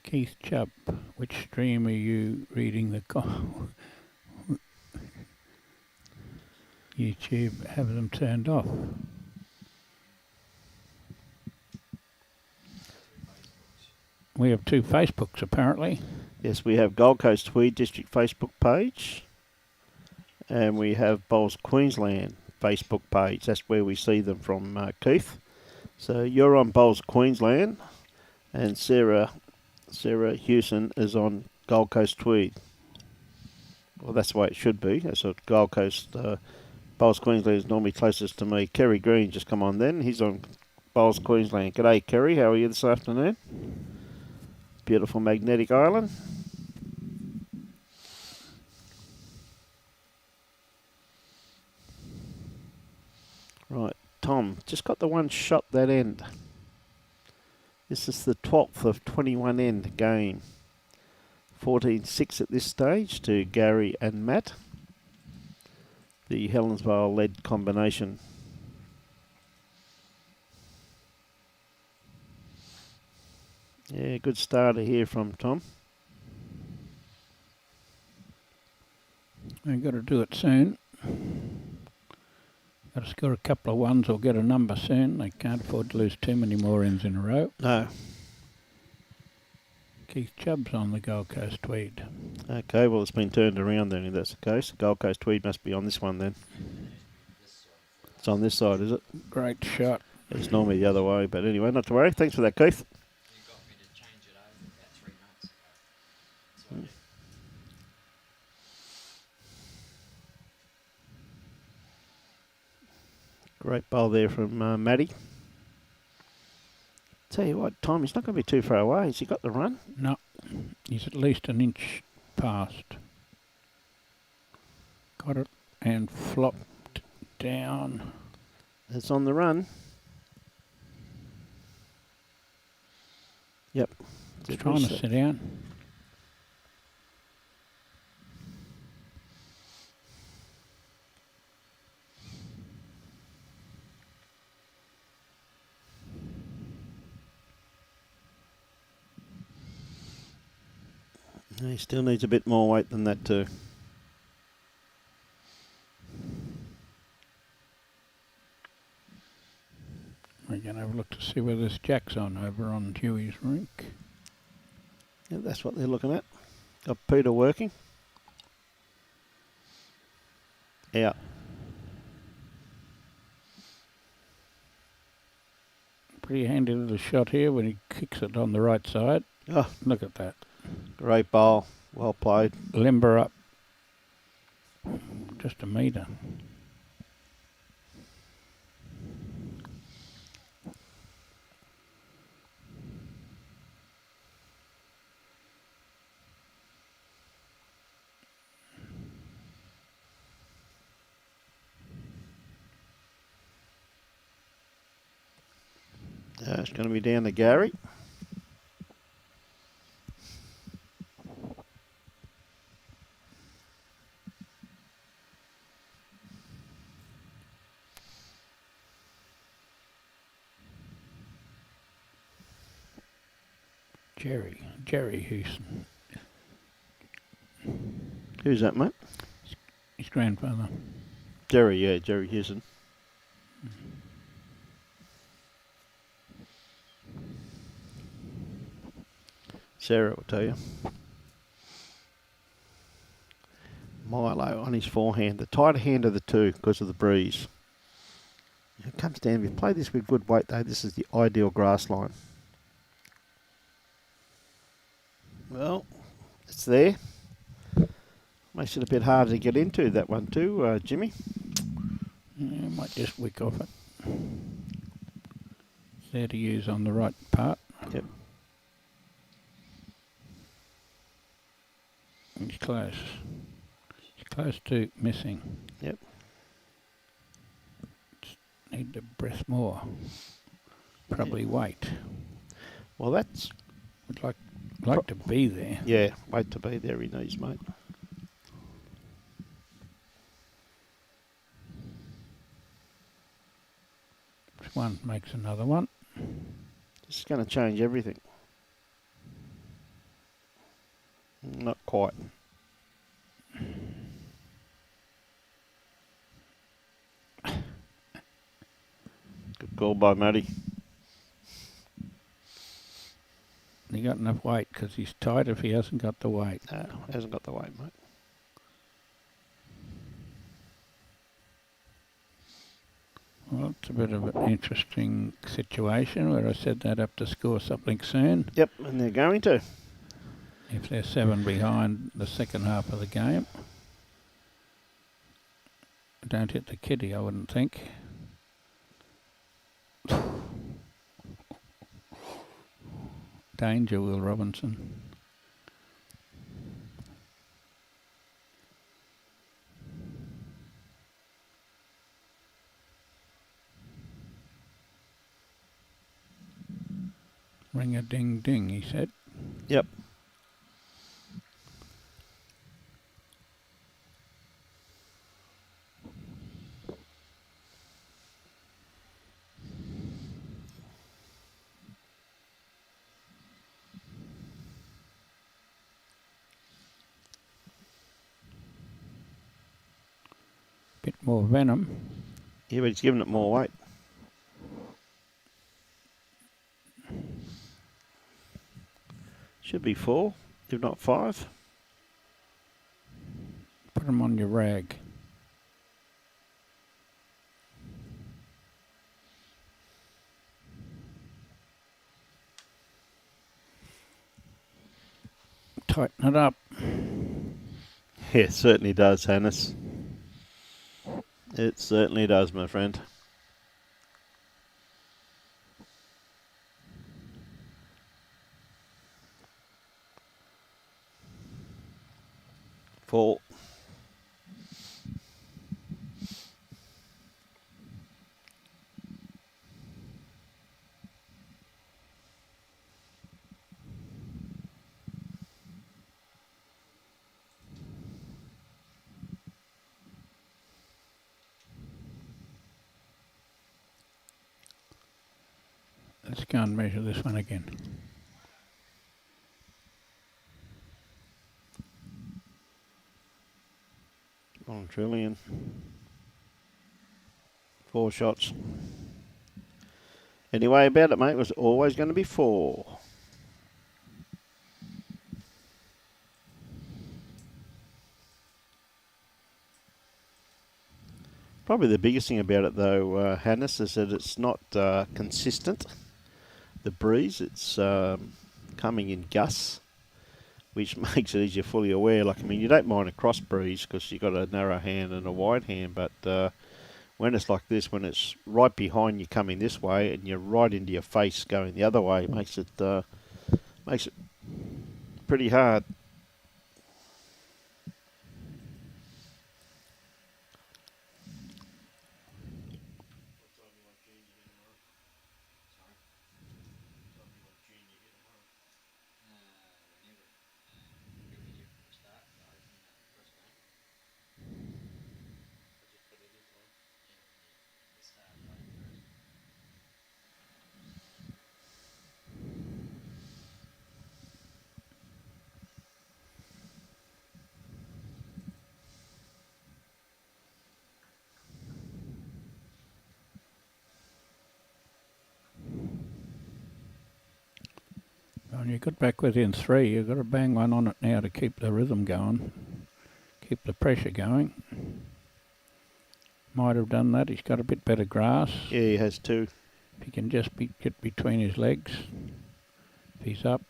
Keith Chubb, which stream are you reading the YouTube, have them turned off? We have 2 Facebooks apparently. Yes, we have Gold Coast-Tweed District Facebook page. And we have Bowls Queensland Facebook page. That's where we see them from, Keith. So you're on Bowls Queensland. And Sarah Hewson is on Gold Coast-Tweed. Well, that's the way it should be. That's what Gold Coast... Bowls Queensland is normally closest to me. Kerry Green just come on then. He's on Bowls Queensland. G'day, Kerry. How are you this afternoon? Beautiful magnetic island. Right, Tom, just got the one shot that end. This is the 12th of 21 end game. 14-6 at this stage to Gary and Matt. The Helensvale-led combination. Yeah, good starter here from Tom. We've got to do it soon. Got to score a couple of ones or get a number soon. They can't afford to lose too many more ends in a row. No. Keith Chubb's on the Gold Coast Tweed. Okay, well, it's been turned around then, if that's the case. Gold Coast Tweed must be on this one then. It's on this side, is it? Great shot. It's normally the other way, but anyway, not to worry. Thanks for that, Keith. You got me to change it over about 3 months ago. Great bowl there from Matty. Tell you what, Tom, he's not going to be too far away. Has he got the run? No. He's at least an inch past. Got it and flopped down. It's on the run. Yep. It's trying to sit down. He still needs a bit more weight than that too. We're going to have a look to see whether this jack's on over on Huey's rink. Yeah, that's what they're looking at. Got Peter working. Out. Pretty handy little shot here when he kicks it on the right side. Oh, Look at that. great bowl. Well played. Limber up. Just a metre. It's going to be down to Gary. Jerry Houston. Who's that, mate? His grandfather. Jerry, yeah, Jerry Houston. Sarah will tell you. Milo on his forehand, the tighter hand of the two because of the breeze. It comes down, if you play this with good weight though, this is the ideal grass line. Well, it's there. Makes it a bit harder to get into that one too, Jimmy. Yeah, might just wick off it. It's there to use on the right part. Yep. He's close. He's close to missing. Yep. Just need to breath more. Probably wait. Well, that's... Would like to be there. Yeah, wait to be there he needs, mate. This one makes another one. This is going to change everything. Not quite. Good call by Matty. He got enough weight because he's tight if he hasn't got the weight. No, hasn't got the weight, mate. Well, it's a bit of an interesting situation where I said they'd have to score something soon. Yep, and they're going to. If they're 7 behind the second half of the game. Don't hit the kitty, I wouldn't think. Danger, Will Robinson. Ring a ding ding, he said. Yep. Bit more venom. Yeah, but he's giving it more weight. Should be 4, if not 5. Put him on your rag. Tighten it up. Yeah, it certainly does, Hannes. It certainly does, my friend. 4. Let's go and measure this one again. On Gilligan. 4 shots. Anyway, about it, mate, it was always going to be 4. Probably the biggest thing about it, though, Hannes, is that it's not consistent. The breeze, it's coming in gusts, which makes it easier, fully aware. Like, I mean, you don't mind a cross breeze because you've got a narrow hand and a wide hand, but when it's like this, when it's right behind you coming this way and you're right into your face going the other way, it makes it pretty hard. When you got back within 3, you've got to bang one on it now to keep the rhythm going, keep the pressure going. Might have done that. He's got a bit better grass. Yeah, he has 2. If he can just get between his legs. If he's up.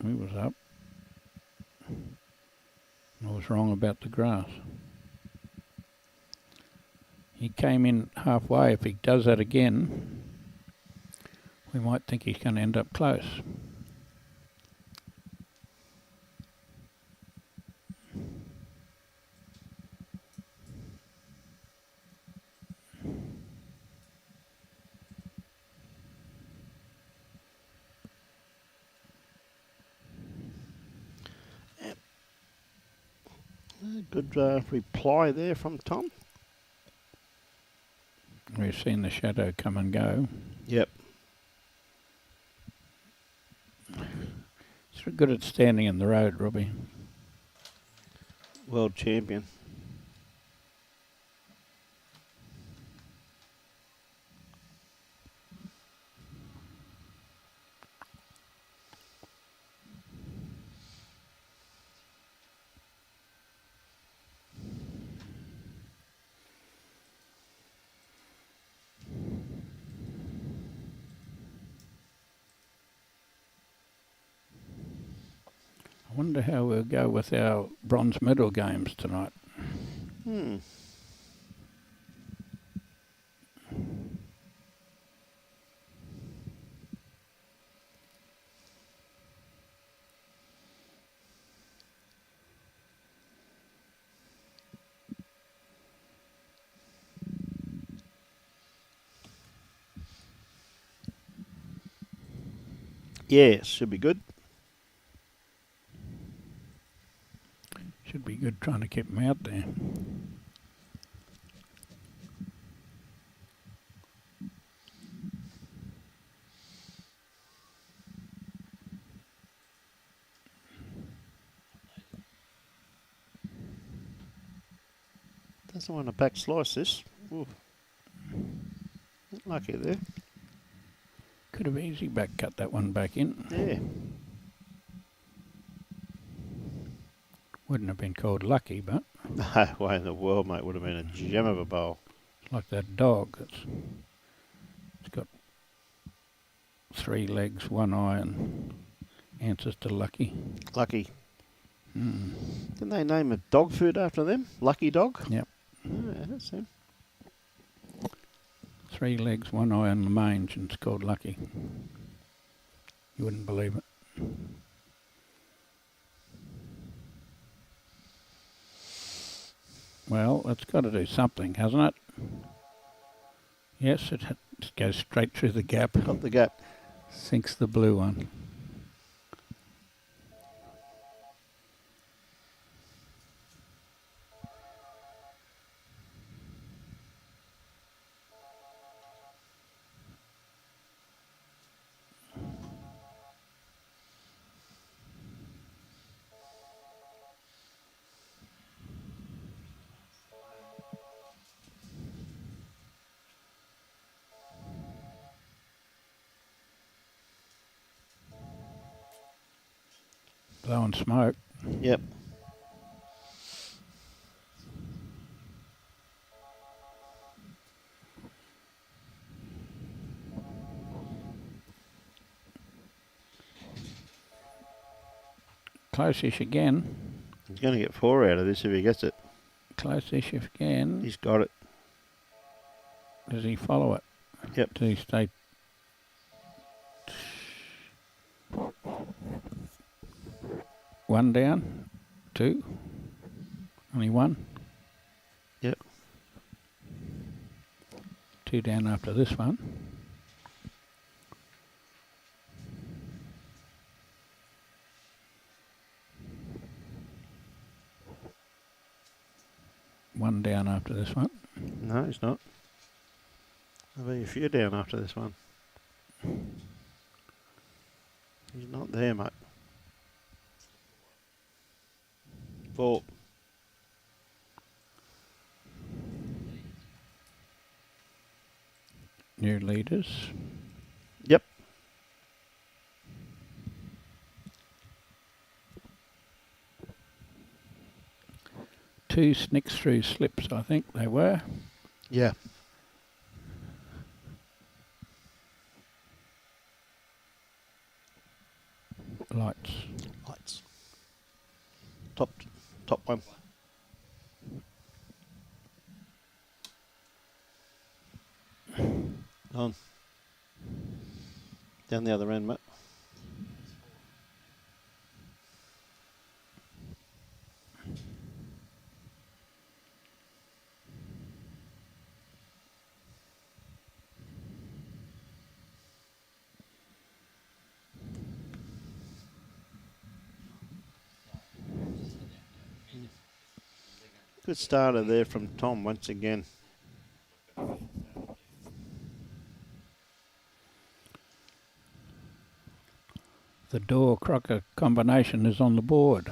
He was up. I was wrong about the grass. He came in halfway. If he does that again, we might think he's going to end up close. Good reply there from Tom. We've seen the shadow come and go. Yep. It's good at standing in the road, Robbie. World champion. I wonder how we'll go with our bronze medal games tonight. Yeah, should be good. Should be good trying to keep him out there. Doesn't want to back slice this. Ooh. Lucky there. Could have easily back cut that one back in. Yeah. Wouldn't have been called lucky, but No way in the world, mate. Would have been a gem of a bowl. like that dog. It's got 3 legs, 1 eye, and answers to Lucky. Lucky. Didn't they name a dog food after them? Lucky Dog? Yep. Yeah, that's him. 3 legs, 1 eye on the mange, and it's called Lucky. You wouldn't believe it. Well, it's got to do something, hasn't it? Yes, it goes straight through the gap. Got the gap. Sinks the blue one. Blowing smoke. Yep. Close-ish again. He's going to get 4 out of this if he gets it. Close-ish again. He's got it. Does he follow it? Yep. Does he stay? One down, 2, only 1. Yep. 2 down after this one. One down after this one. No, he's not. There'll be a few down after this one. He's not there, mate. 4. New leaders. Yep. Two snicks through slips, I think they were. Yeah. Lights. Lights. Top one. On. Down the other end, mate. Good starter there from Tom once again. The door-crocker combination is on the board.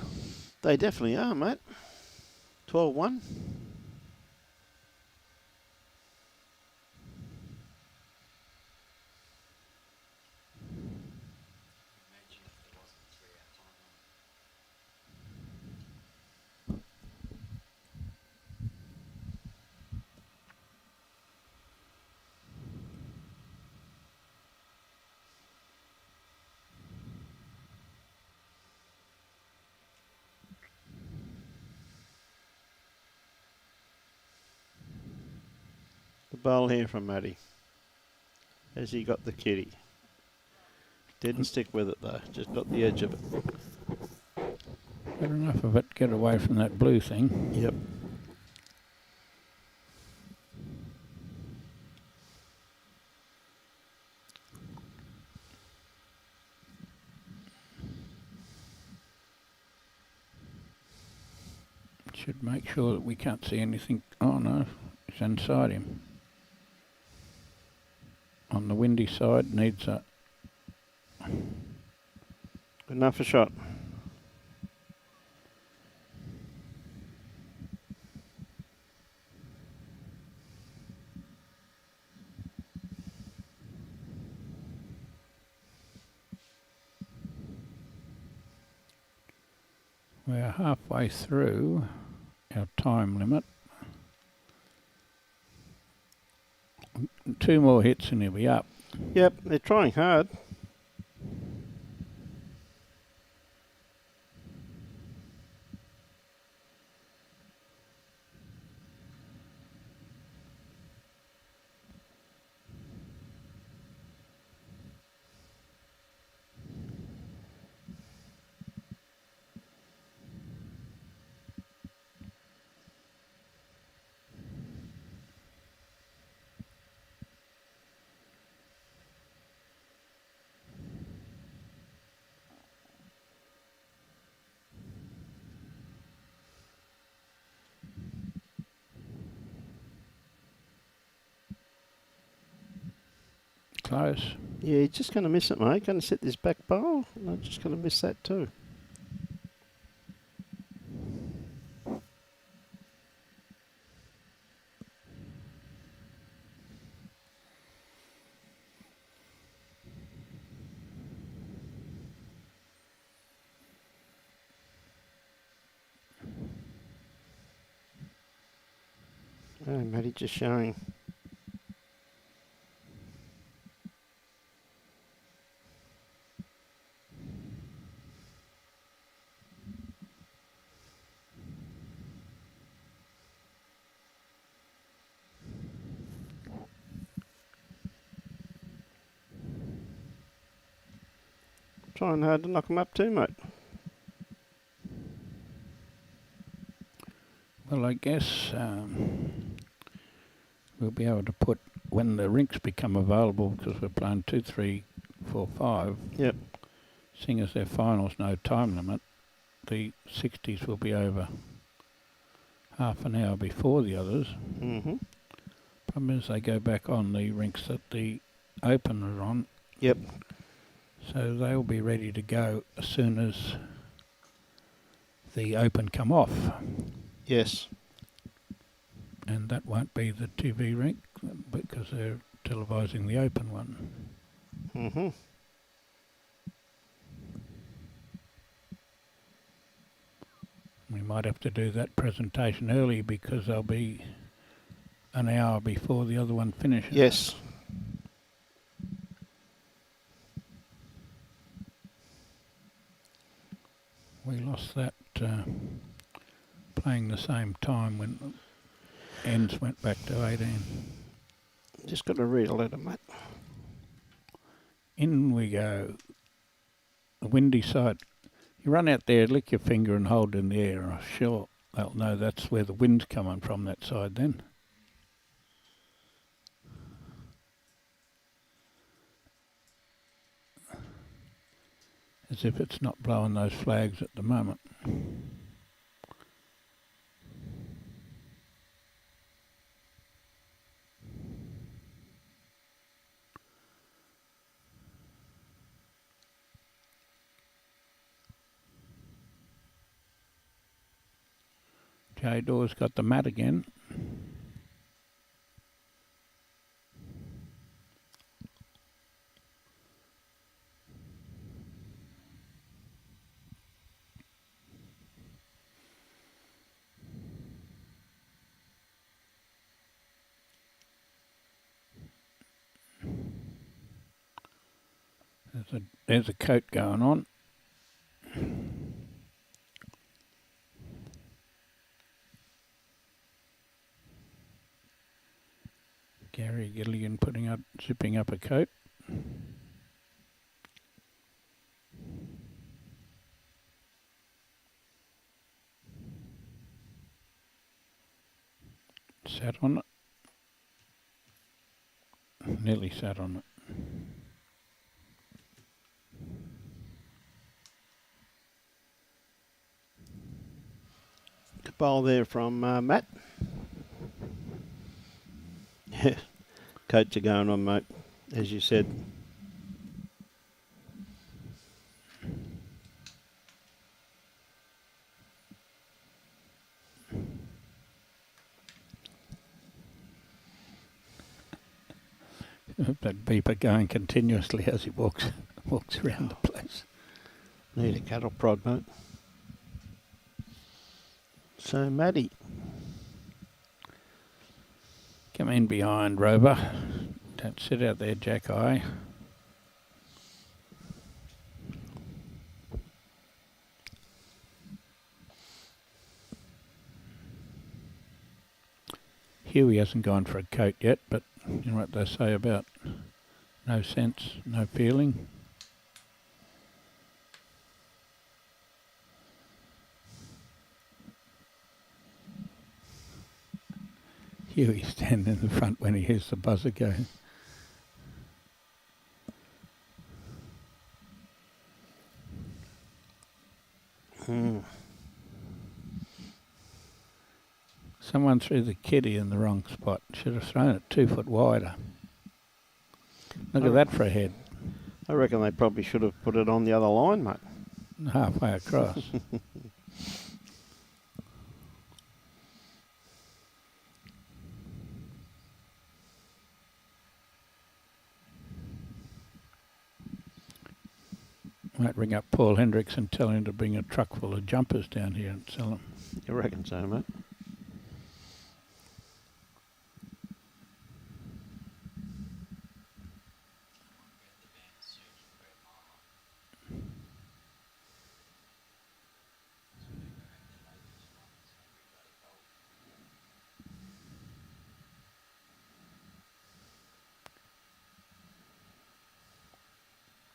They definitely are, mate. 12-1. The bowl here from Matty. Has he got the kitty? Didn't stick with it though, just got the edge of it. Got enough of it, get away from that blue thing. Yep. Should make sure that we can't see anything. Oh no, it's inside him. On the windy side, needs a... Enough a shot. We're halfway through our time limit. 2 more hits and he'll be up. Yep, they're trying hard. close. Yeah, he's just going to miss it, mate. Going to set this back bowl. No, just going to miss that too. Oh, Matty just showing. Trying hard to knock him up too, mate. Well, I guess we'll be able to put, when the rinks become available, because we're playing 2, 3, 4, 5. Yep. Seeing as their finals no time limit, the 60s will be over half an hour before the others. Mm-hmm. Problem is they go back on the rinks that the Open are on. Yep. So they'll be ready to go as soon as the Open come off. Yes. And that won't be the TV rink because they're televising the Open one. Mm-hmm. We might have to do that presentation early because they'll be an hour before the other one finishes. Yes. We lost that playing the same time when ends went back to 18. Just got to read a letter, mate. In we go. The windy side. You run out there, lick your finger and hold in the air. I'm sure they'll know that's where the wind's coming from that side then. As if it's not blowing those flags at the moment. J Door's got the mat again. There's a coat going on. Gary Gilligan zipping up a coat. Sat on it. Nearly sat on it. Good bowl there from Matt. Yeah, coats are going on, mate, as you said. That beeper going continuously as he walks around the place. Need a cattle prod, mate. So, Matty. Come in behind, Rover. Don't sit out there, Jack Eye. Huey hasn't gone for a coat yet, but you know what they say about no sense, no feeling. Huey's standing in the front when he hears the buzzer go. Someone threw the kitty in the wrong spot. Should have thrown it 2 foot wider. Look at that for a head. I reckon they probably should have put it on the other line, mate. Halfway across. Might ring up Paul Hendricks and tell him to bring a truck full of jumpers down here and sell them. You reckon so, mate?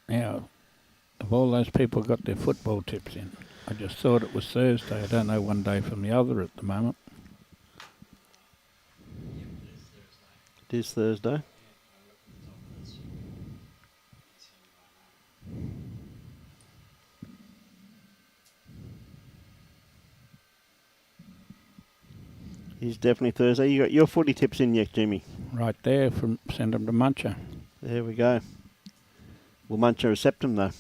Now, have all those people got their football tips in? I just thought it was Thursday. I don't know one day from the other at the moment. It is Thursday. It's definitely Thursday. You got your footy tips in yet, Jimmy? Right there, from send them to Muncher. There we go. Will Muncher accept them though?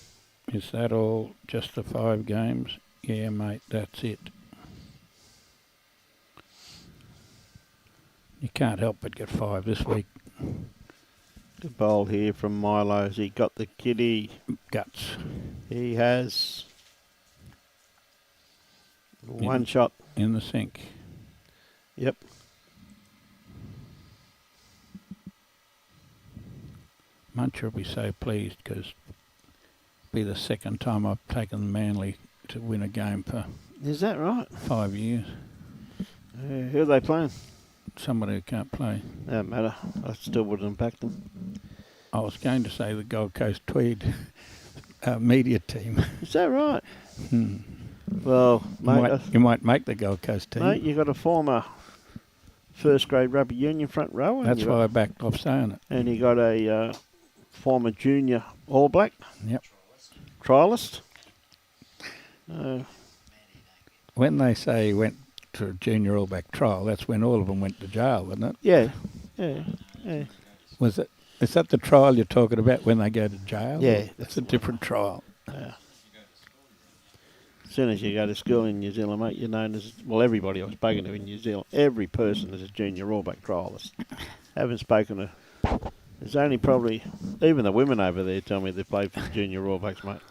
Is that all? Just the 5 games? Yeah, mate, that's it. You can't help but get 5 this week. Good bowl here from Milo. Has he got the kitty? Guts. He has. One shot. In the sink. Yep. Muncher will be so pleased because it'll be the second time I've taken Manly to win a game for Is that right? 5 years. Who are they playing? Somebody who can't play. Don't matter. I still wouldn't back them. I was going to say the Gold Coast-Tweed media team. Is that right? Well, mate, You might make the Gold Coast team. mate, you got a former first grade rugby union front row. That's why I backed off saying it. And you got a former junior All Black. Yep. Trialist. When they say went to a junior All Black trial, that's when all of them went to jail, wasn't it? Yeah. Was it? Is that the trial you're talking about when they go to jail? Yeah, That's a different trial. Yeah. As soon as you go to school in New Zealand, mate, you're known as, well, everybody I've spoken to in New Zealand, every person is a junior All Black trialist. Haven't spoken to, there's only probably, even the women over there tell me they played for the junior All Blacks, mate.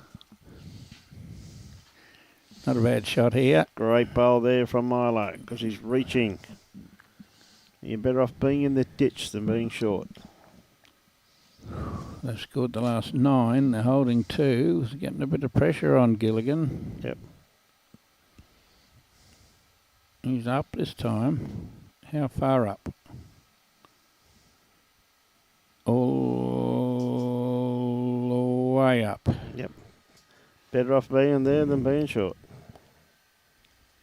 Not a bad shot here. Great bowl there from Milo, because he's reaching. You're better off being in the ditch than being short. They've scored the last 9. They're holding 2. It's getting a bit of pressure on Gilligan. Yep. He's up this time. How far up? All the way up. Yep. Better off being there than being short.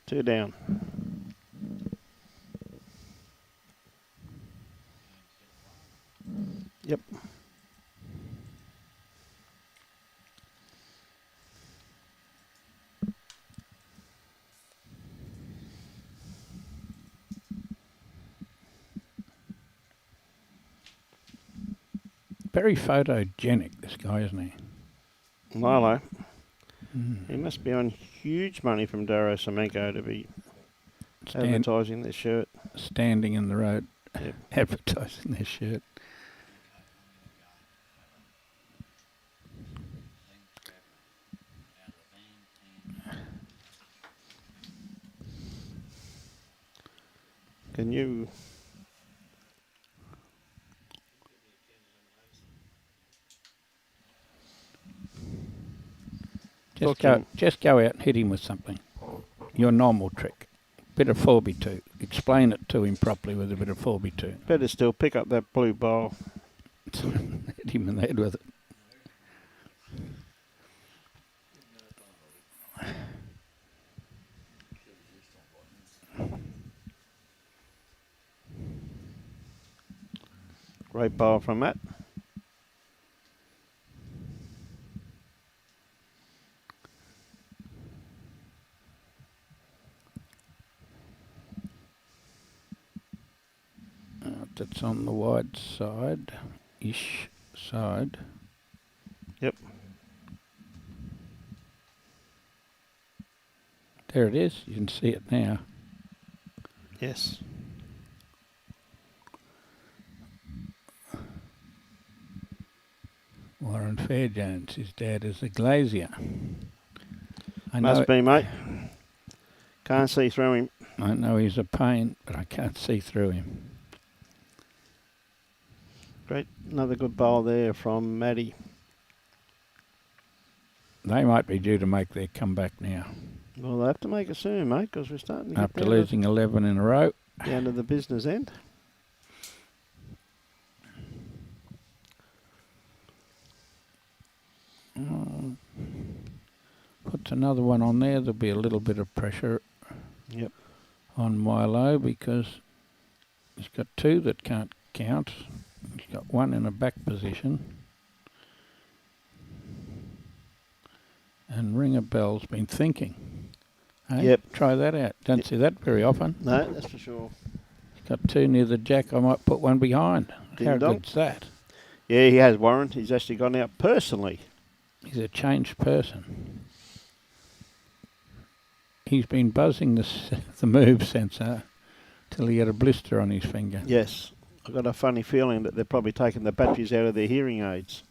2 down. Yep. Very photogenic, this guy, isn't he? Milo. He must be on huge money from Daro Semenko to be advertising this shirt. Standing in the road, Yep. advertising this shirt. Can you... Just go out and hit him with something. Your normal trick. Bit of 4x2. Explain it to him properly with a bit of 4x2. Better still pick up that blue bowl. Hit him in the head with it. Great bowl from Matt. That's on the wide side-ish. side. Yep. There it is. You can see it now. Yes. Warren Fairjones, his dad is a glazier. I Must be, mate. Can't see through him. I know he's a pain, but I can't see through him. Great. Another good bowl there from Matty. They might be due to make their comeback now. Well, they have to make it soon, mate, because we're starting to get After losing 11 in a row. down to the business end. Puts another one on there. There'll be a little bit of pressure Yep. on Milo because he's got two that can't count. He's got one in a back position. And Ring a Bell's been thinking. Hey, Yep. Try that out. Don't see that very often. No, that's for sure. He's got two near the jack. I might put one behind. Ding How dong. good's that? Yeah, he has, Warren. He's actually gone out personally. He's a changed person. He's been buzzing the move sensor till he had a blister on his finger. Yes. I've got a funny feeling that they're probably taking the batteries out of their hearing aids.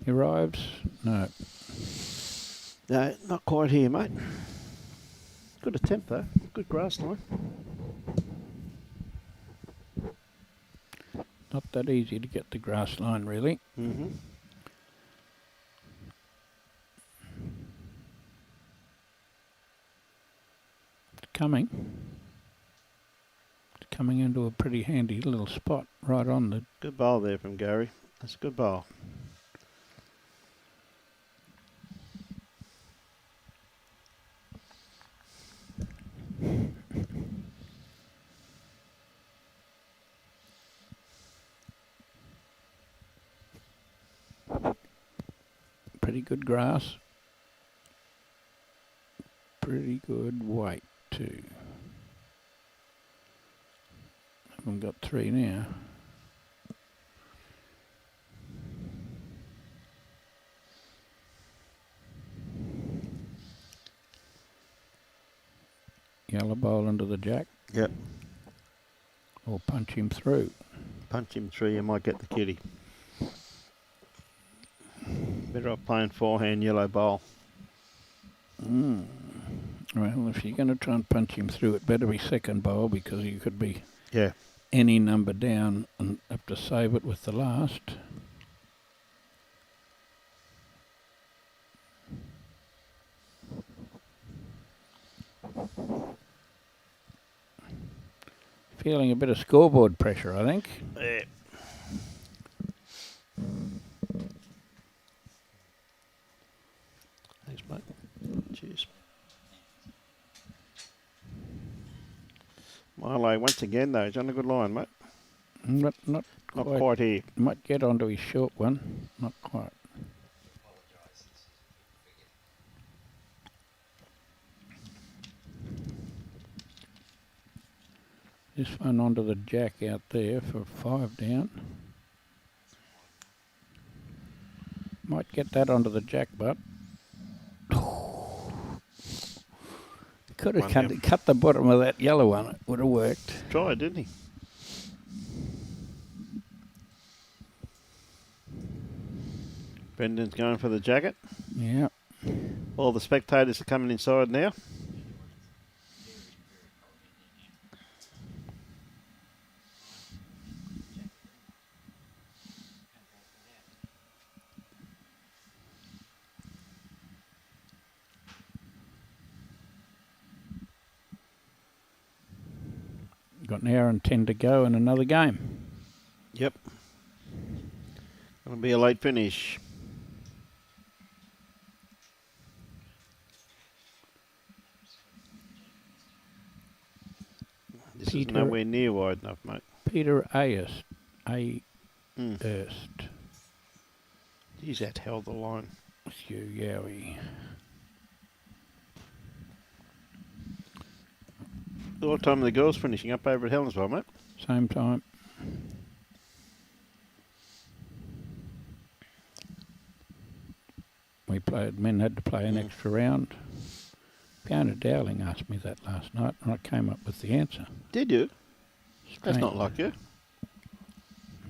He arrives? No. No, not quite here, mate. Good attempt, though. Good grass line. Not that easy to get the grass line, really. Mm-hmm. It's coming. It's coming into a pretty handy little spot right on the... Good bowl there from Gary. That's a good bowl. Pretty good grass. Pretty good weight too. Haven't got three now. Yellow bowl into the jack. Yep. Or punch him through. Punch him through, you might get the kitty. Better off playing forehand yellow bowl. Well, if you're going to try and punch him through, it better be second bowl because you could be Yeah. any number down and have to save it with the last. Feeling a bit of scoreboard pressure, I think. Yeah. Thanks, mate. Cheers. Milo, once again, though, he's on a good line, mate. Not Not quite. quite here. Might get onto his short one. Not quite. This one onto the jack out there for 5 down. Might get that onto the jack, but could have cut the bottom of that yellow one. It would have worked. Tried, didn't he? Brendan's going for the jacket. Yeah. All the spectators are coming inside now. Got an hour and 10 to go in another game. Yep. Gonna be a late finish. is nowhere near wide enough, mate. Peter Ayerst. Mm. Ayerst. Geez, that held the line. Hugh Yowie. What time are the girls finishing up over at Helensville, mate? Same time. Men had to play an extra round. Fiona Dowling asked me that last night, and I came up with the answer. Did you? That's Strange. not like you.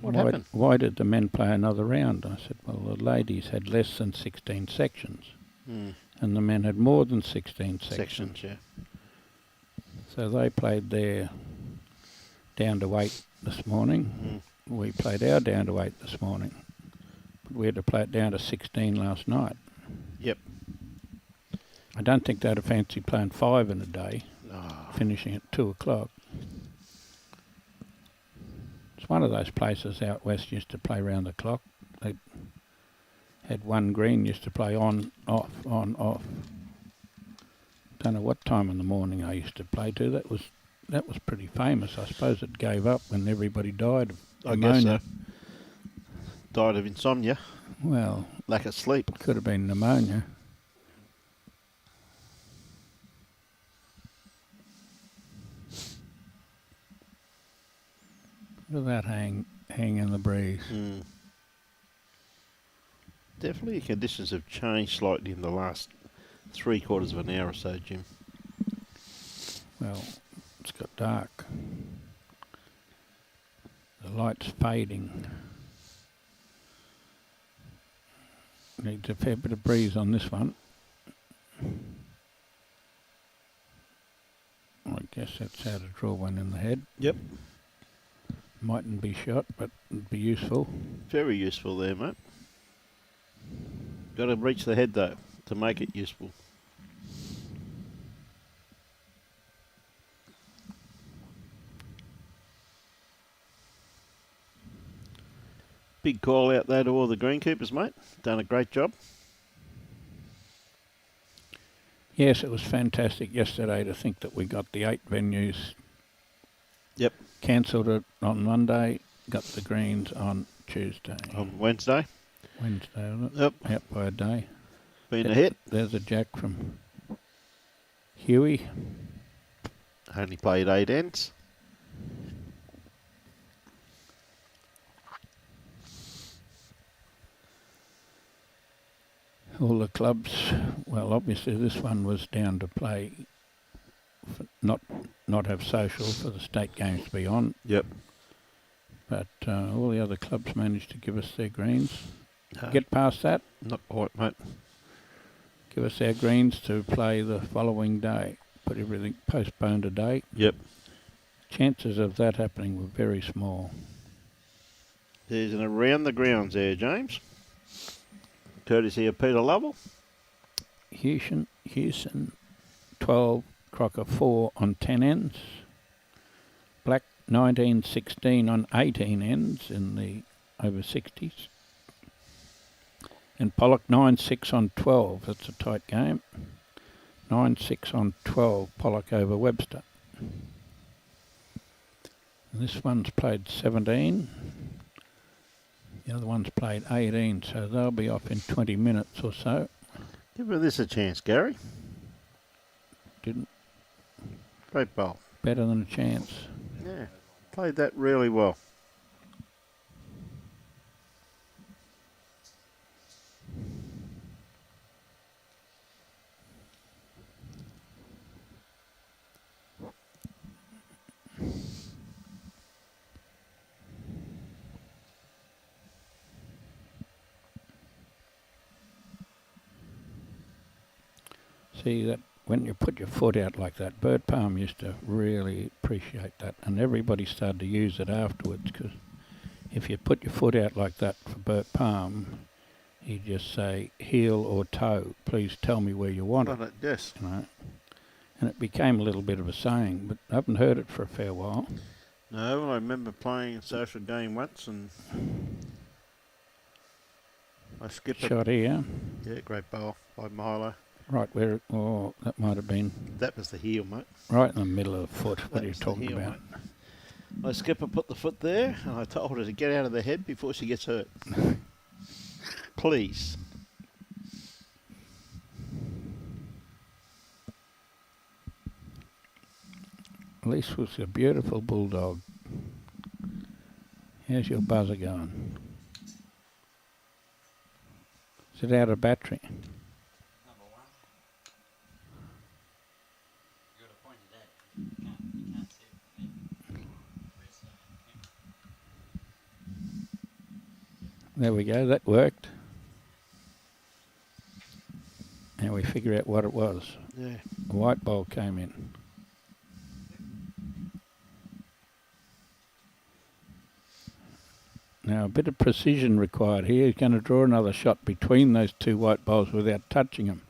What happened? Why did the men play another round? I said, well, the ladies had less than 16 sections, and the men had more than 16 sections. Yeah. So they played their down to 8 this morning. We played our down to 8 this morning. But we had to play it down to 16 last night. Yep. I don't think they'd have fancied playing 5 in a day, finishing at 2 o'clock. It's one of those places out west used to play round the clock. They had one green, used to play on, off, on, off. Don't know what time in the morning I used to play to. That was pretty famous. I suppose it gave up when everybody died of pneumonia. I guess so. Died of insomnia. Well, lack of sleep. Could have been pneumonia. Look at that hang in the breeze. Definitely conditions have changed slightly in the last 3/4 of an hour or so, Jim. Well, it's got dark. The light's fading. Needs a fair bit of breeze on this one. I guess that's how to draw one in the head. Yep. Mightn't be shot, but it'd be useful. Very useful there, mate. Got to reach the head, though, to make it useful. Big call out there to all the greenkeepers, mate. Done a great job. Yes, it was fantastic yesterday to think that we got the 8 venues. Yep. Cancelled it on Monday, got the greens on Tuesday. On Wednesday. Wednesday, wasn't it? Yep. Yep, by a day. Been a hit. There's a jack from Huey. Only played 8 ends. All the clubs, well, obviously this one was down to play, not have social for the state games to be on. Yep. But all the other clubs managed to give us their greens. Get past that. Not quite, mate. Give us our greens to play the following day. Put everything postponed a day. Yep. Chances of that happening were very small. There's an around the grounds there, James. Courtesy of Peter Lovell. Hewson, 12, Crocker 4 on 10 ends. Black 19-16 on 18 ends in the over 60s. And Pollock 9-6 on 12. That's a tight game. 9-6 on 12, Pollock over Webster. And this one's played 17. The other one's played 18, so they'll be off in 20 minutes or so. Give this a chance, Gary. Didn't. Great bowl. Better than a chance. Yeah. Played that really well. See that when you put your foot out like that, Bert Palm used to really appreciate that, and everybody started to use it afterwards, because if you put your foot out like that for Bert Palm, he'd just say heel or toe, please tell me where you want it. Yes. You know? And it became a little bit of a saying, but I haven't heard it for a fair while. No, I remember playing a social game once and I skipped it. Shot here. Yeah, great bowl by Milo. Right where, oh, that might have been That was the heel, mate. right in the middle of the foot. What That are you was the talking heel, about? mate. My skipper put the foot there, and I told her to get out of the head before she gets hurt. Please. This was a beautiful bulldog. How's your buzzer going? Is it out of battery? Number one. You got to point it at. You can't see it from there. There we go, that worked. Now we figure out what it was. Yeah. A white ball came in. Now a bit of precision required here. He's going to draw another shot between those two white balls without touching them.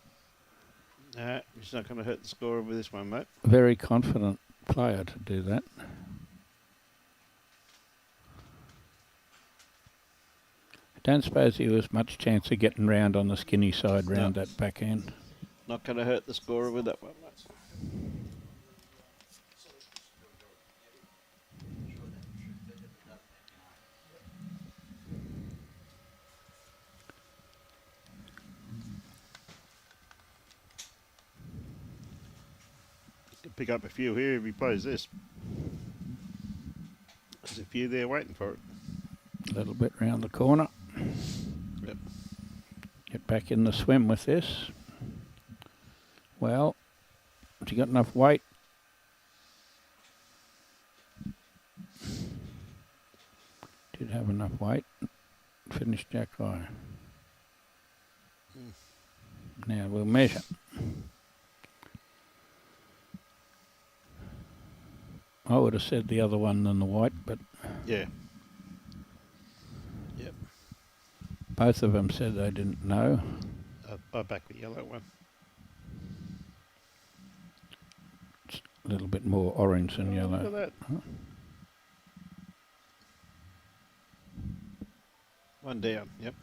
No, he's not going to hurt the scorer with this one, mate. Very confident player to do that. I don't suppose he was much chance of getting round on the skinny side round No. that back end. Not going to hurt the scorer with that one, mate. Could pick up a few here if he plays this. There's a few there waiting for it. A little bit round the corner. Yep. Get back in the swim with this. Well, has he got enough weight? Did have enough weight. Finished jack high. Now we'll measure. I would have said the other one than the white, but Yeah. Yep. both of them said they didn't know. I back the yellow one. It's a little bit more orange than Look yellow. at that. Huh? One down. Yep.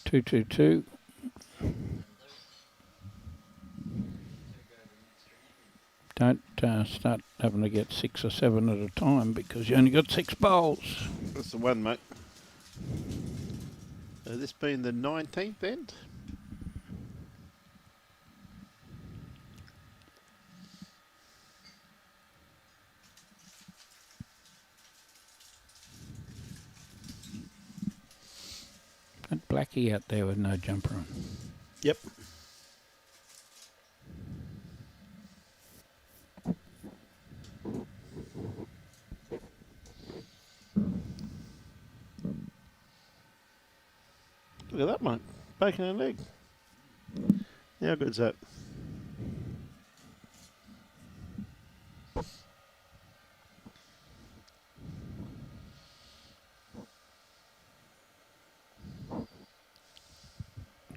Two, two, two. Don't start having to get 6 or 7 at a time because you only got 6 bowls. That's the one, mate. This being the 19th end. That blackie out there with no jumper on. Yep. Look at that, mate. Bacon and egg. How good's that?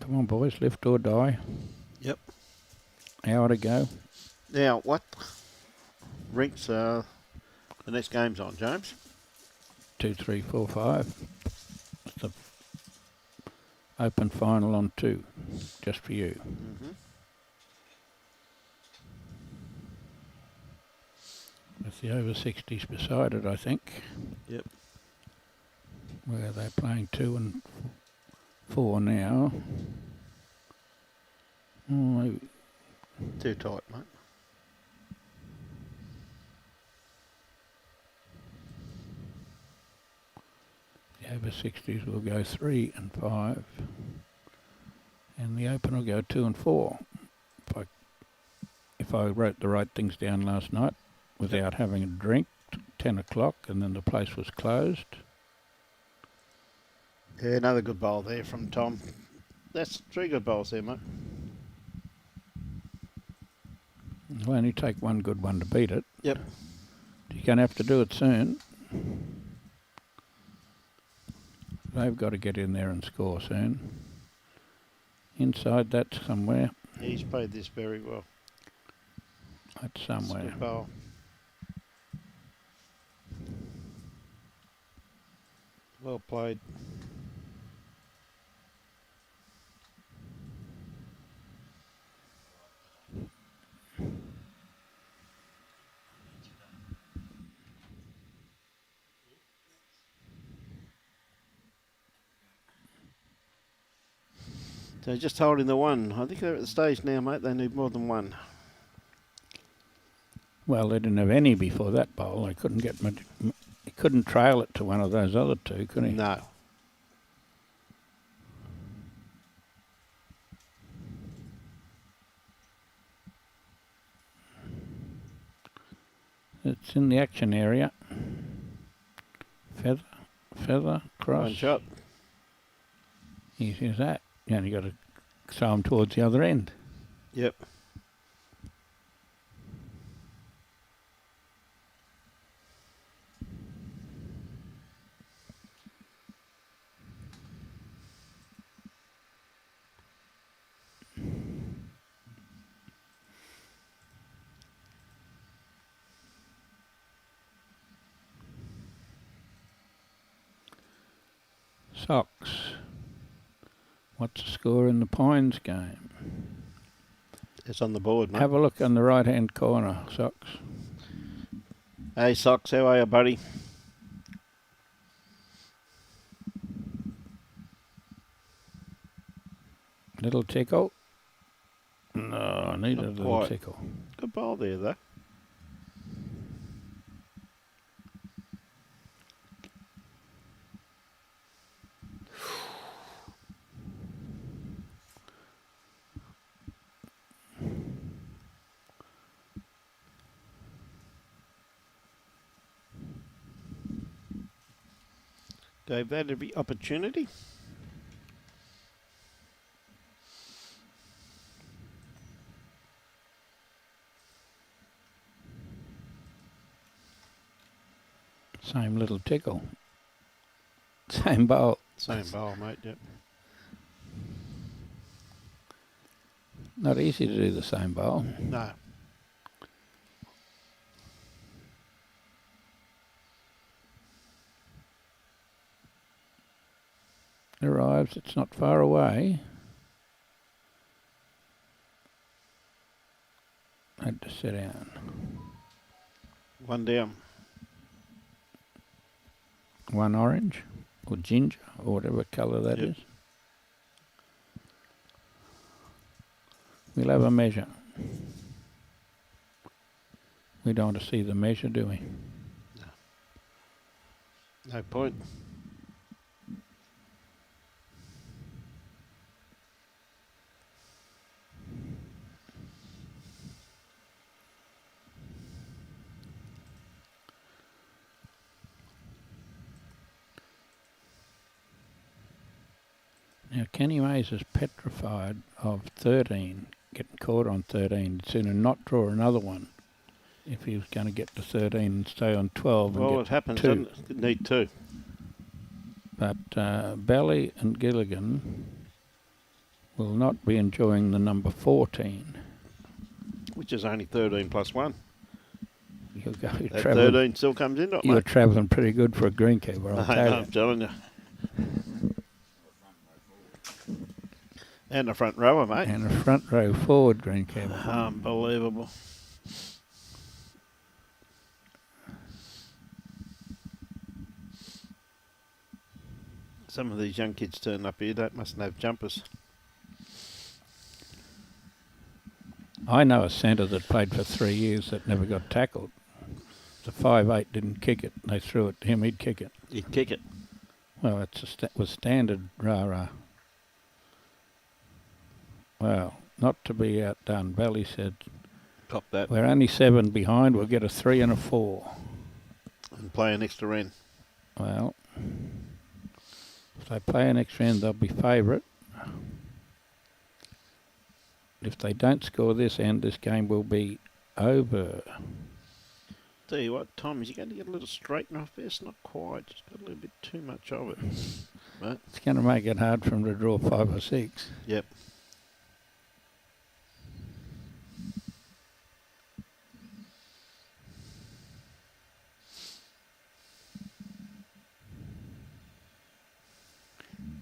Come on, boys, lift or die. Yep. Hour to go. Now, what rinks are the next game's on, James? 2, 3, 4, 5. It's the open final on 2, just for you. Mm-hmm. With the over 60s beside it, I think. Yep. Where they're playing 2 and 4 now. Oh, Too tight, mate. the over 60s will go 3 and 5. And the open will go 2 and 4. If I wrote the right things down last night without having a drink, 10 o'clock, and then the place was closed. Yeah, another good bowl there from Tom. That's 3 good bowls there, mate. It'll only take one good one to beat it. Yep. You're going to have to do it soon. They've got to get in there and score soon. Inside that somewhere. He's played this very well. That's It's a somewhere. good bowl. Well played. So just holding the one. I think they're at the stage now, mate. They need more than one. Well, they didn't have any before that bowl. They couldn't get much. He couldn't trail it to one of those other two, could he? No. It's in the action area. Feather, cross. One shot. Easy as that. You only got to throw them towards the other end. Yep. Socks. What's the score in the Pines game? It's on the board, mate. Have a look on the right-hand corner, Socks. Hey, Socks, how are you, buddy? Little tickle. No, I need a Not little quite. tickle. Good bowl there, though. Gave that every opportunity. Same little tickle. Same bowl. Same bowl, mate, yep. Not easy to do the same bowl. No. Arrives, it's not far away. Had to sit down. One down. One orange or ginger or whatever colour that Yep. is. We'll have a measure. We don't want to see the measure, do we? No point. Now, Kenny Mays is petrified of 13, getting caught on 13. He'd sooner not draw another one if he was going to get to 13 and stay on 12 and Well, get it happens, two. doesn't it? Need two. But Belly and Gilligan will not be enjoying the number 14. Which is only 13 plus 1. You're That travelling. 13 still comes into it, You're mate. travelling pretty good for a greenkeeper, I'll tell you. I'm telling you. And a front rower, mate. And a front row forward greenkeeper. Unbelievable. Some of these young kids turn up here, mustn't have jumpers. I know a centre that played for 3 years that never got tackled. The 5'8" didn't kick it. They threw it to him, he'd kick it. He'd kick it. Well, it was standard rah-rah. Well, not to be outdone, Belly said, Top that. we're only 7 behind, we'll get a 3 and a 4. And play an extra end. Well, if they play an extra end, they'll be favourite. If they don't score this end, this game will be over. Tell you what, Tom, is you going to get a little straightener off this? Not quite. Just got a little bit too much of it. Right? It's going to make it hard for him to draw 5 or 6. Yep.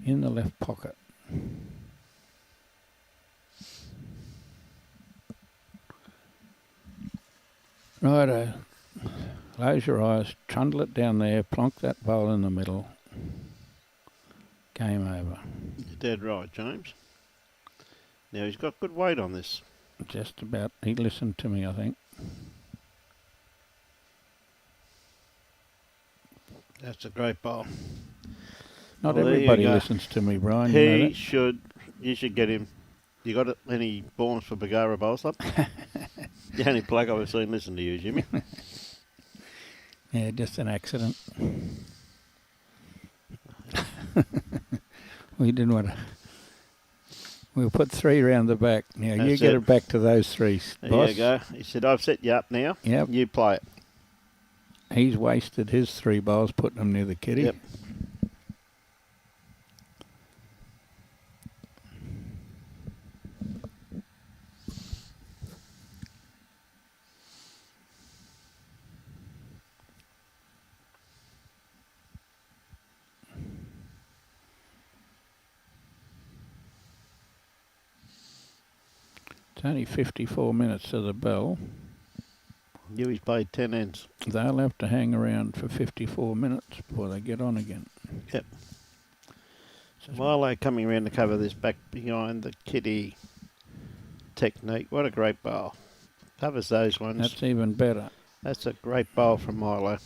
in the left pocket. Righto. Close your eyes, trundle it down there, plonk that bowl in the middle. Game over. You're dead right, James. Now he's got good weight on this. Just about. He listened to me, I think. That's a great bowl. Not Well, there you everybody go. listens to me, Brian. You know He that? should. You should get him. You got any forms for Bagara Bowls up? The only bloke I've seen listen to you, Jimmy. Yeah, just an accident. We didn't want to. We'll put 3 round the back. Now you That's get it. it back to those 3, There boss. you go. He said, I've set you up now. Yep. You play it. He's wasted his 3 bowls putting them near the kitty. Yep. It's only 54 minutes to the bell. He's played 10 ends. They'll have to hang around for 54 minutes before they get on again. Yep. So While they're coming around to cover this back behind the kitty technique, what a great bowl. Covers those ones. that's even better. That's a great bowl from Milo.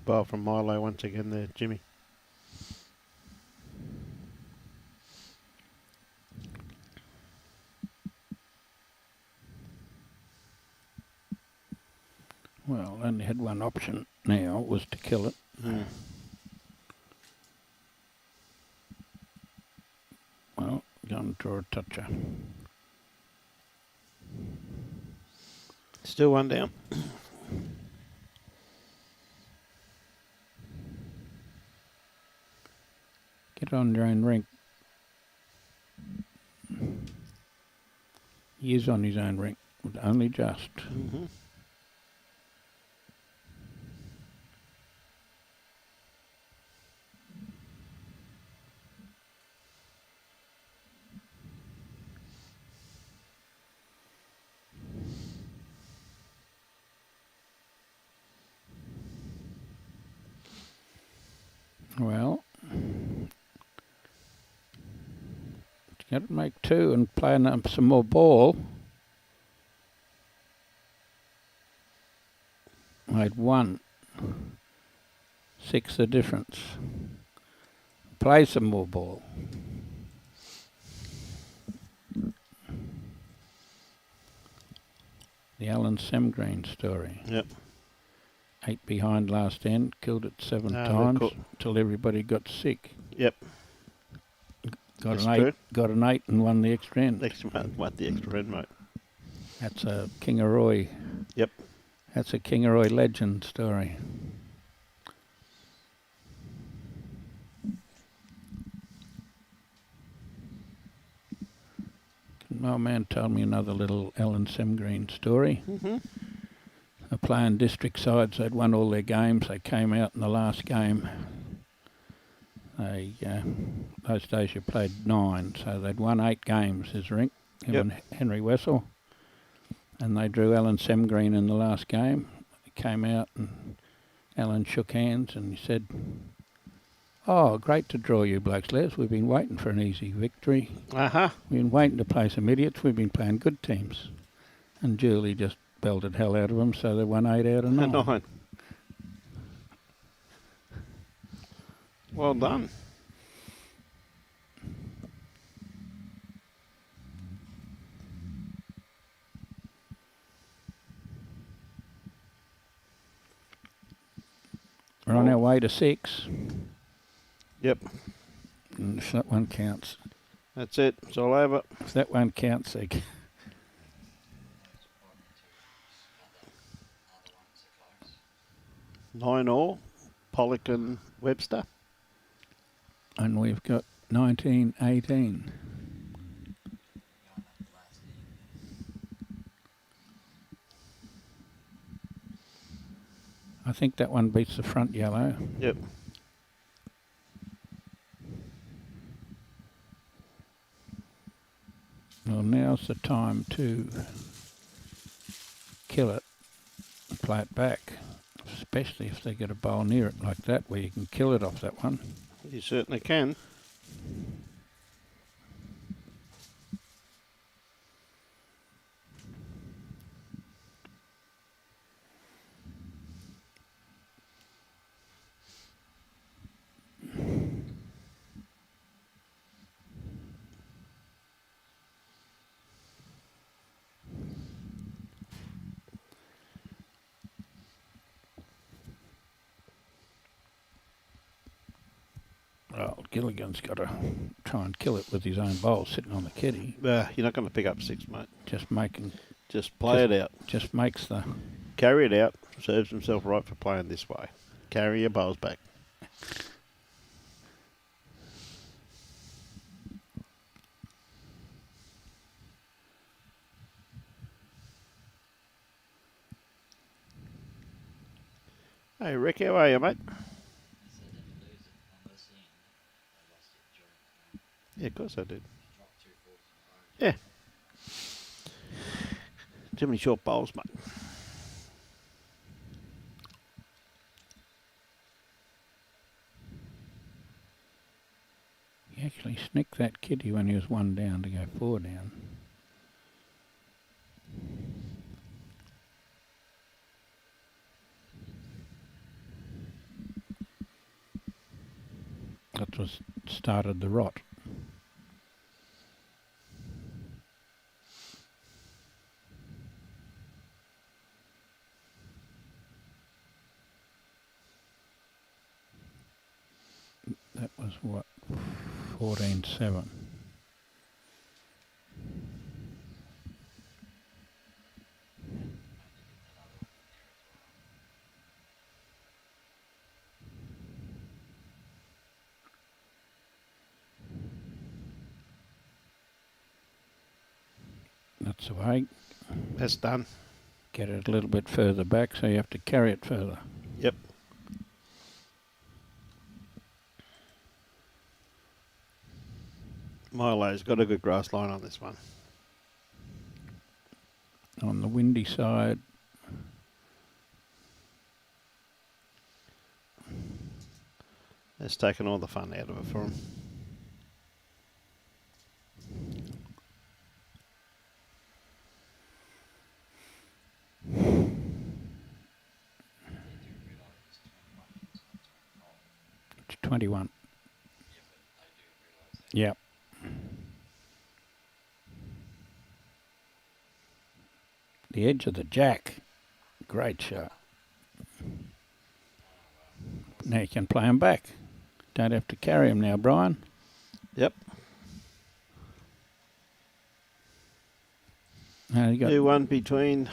Bowl from Milo once again there, Jimmy. Well, only had one option now, was to kill it. Mm. Well, go and draw a toucher. Still one down. Get on your own rink. He is on his own rink, but only just. Mm-hmm. Well, got to make 2 and playing up some more ball. Made 1. 6 the difference. Play some more ball. The Alan Semgreen story. Yep. 8 behind last end, killed it 7 Ah, times cool. till everybody got sick. Yep. Got That's an 8, true. got an 8 and won the extra end. Next month, what the extra end, mate? That's a Kingaroy. Yep. That's a Kingaroy legend story. My man told me another little Alan Semgreen story. Mm-hmm. They're playing district sides. They'd won all their games. They came out in the last game. They those days you played 9, so they'd won 8 games. His rink, him Yep. and Henry Wessel, and they drew Alan Semgreen in the last game. They came out and Alan shook hands and he said, "Oh, great to draw you blokes, Les. We've been waiting for an easy victory. Uh-huh. We've been waiting to play some idiots. We've been playing good teams." And Julie just belted hell out of them, so they won 8 out of 9. 9. Well done. We're on our way to 6. Yep, And if that one counts, that's it. It's all over. if that one counts, they Other ones are close. 9-all. Pollock and Webster. and we've got 19, 18. Going up the last end. I think that one beats the front yellow. Yep. Well, now's the time to kill it and play it back, especially if they get a bowl near it like that where you can kill it off that one. You certainly can. Well, Gilligan's got to try and kill it with his own bowl sitting on the kitty. You're not going to pick up 6, mate. Just making, Just play it out. just makes the. Carry it out. Serves himself right for playing this way. Carry your bowls back. Hey Rick, how are you, mate? So they didn't lose it on this end. They lost it during the game. Yeah, of course I did. Dropped 2 fours in a row. Yeah. Too many short bowls, mate. He actually snicked that kitty when he was 1 down to go 4 down. That was started the rot. That was what, 14-7. That's the way. That's done. Get it a little bit further back, so you have to carry it further. Yep. Milo's got a good grass line on this one. On the windy side, It's taken all the fun out of it for him. it's 21. Yeah, but they do realise that. Yep. The edge of the jack. Great shot. Now you can play him back. Don't have to carry him now, Brian. Yep. Now you got Do one between.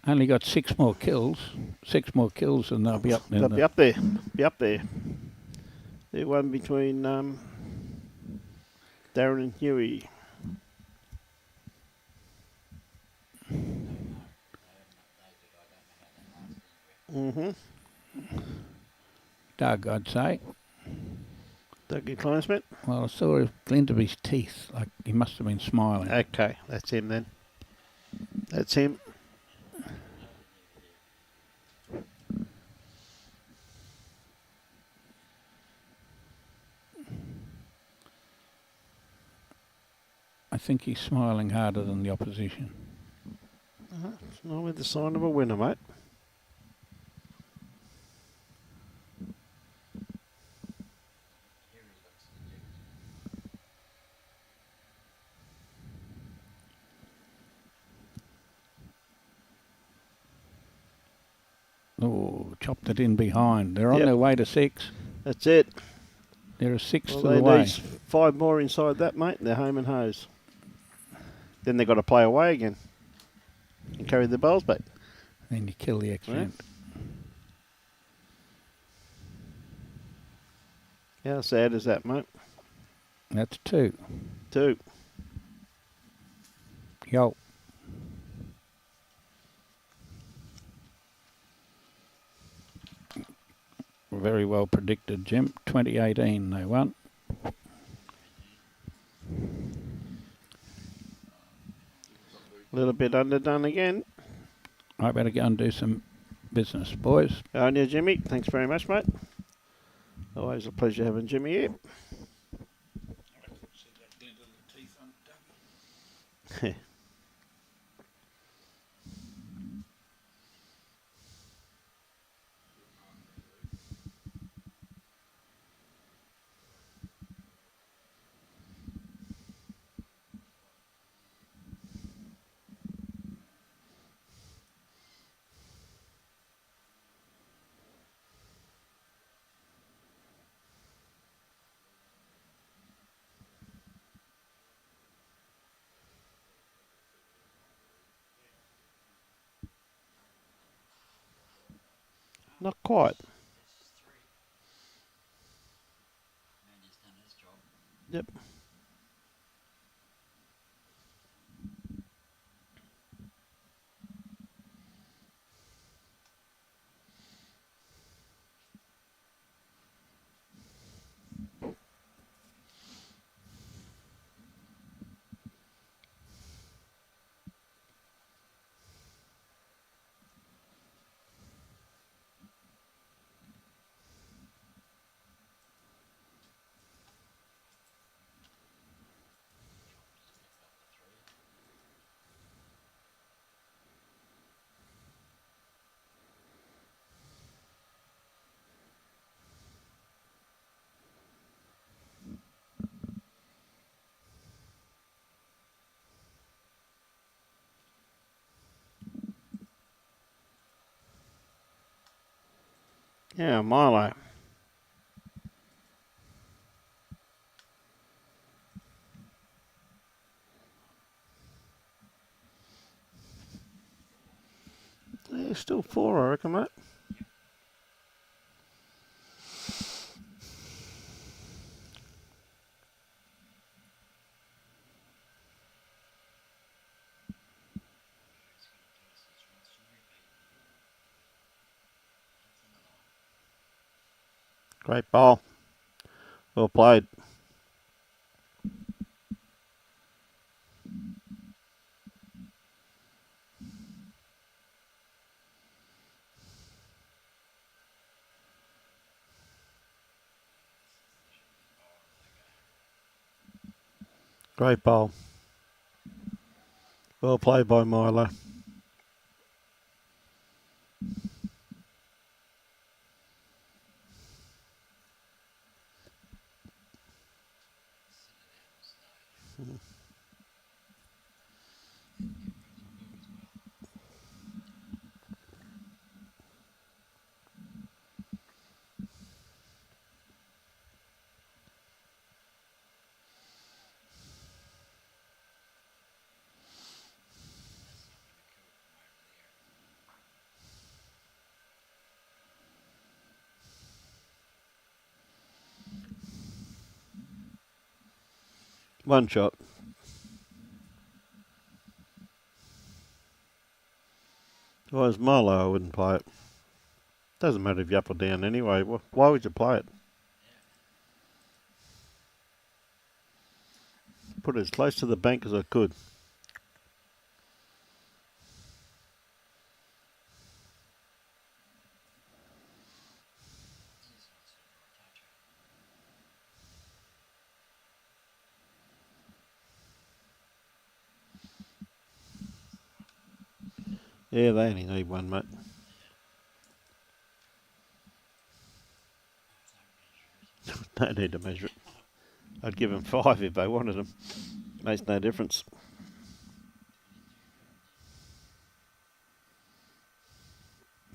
only got 6 more kills. 6 more kills and they'll be up in They'll the, be up there. Be up there. Do one between Darren and Huey. Mm-hmm. Doug, I'd say. Dougie Kleinsmith. Well, I saw a glint of his teeth, like he must have been smiling. Okay, that's him then. That's him. I think he's smiling harder than the opposition. It's normally the sign of a winner, mate. Here he looks dejected. Oh, chopped it in behind. They're on Yep. their way to 6. That's it. They're a 6 Well, to they the way. need 5 more inside that, mate, and they're home and hose. Then they've got to play away again and carry the bowls back. Then you kill the extra Yeah. end. How sad is that, mate? That's 2. 2. Yo. Very well predicted, Jim. 2018 they won. A little bit underdone again. I better go and do some business, boys. On you, Jimmy. Thanks very much, mate. Always a pleasure having Jimmy here. Not quite. Mandy's done his job. Yep. Yeah, Milo. Yeah, still 4, I reckon, mate. Great ball. Well played. Great ball. Well played by Milo. One shot. If I was Milo, I wouldn't play it. Doesn't matter if you're up or down anyway. Why would you play it? Put it as close to the bank as I could. Yeah, they only need one, mate. No need to measure it. I'd give them 5 if they wanted them. Makes no difference.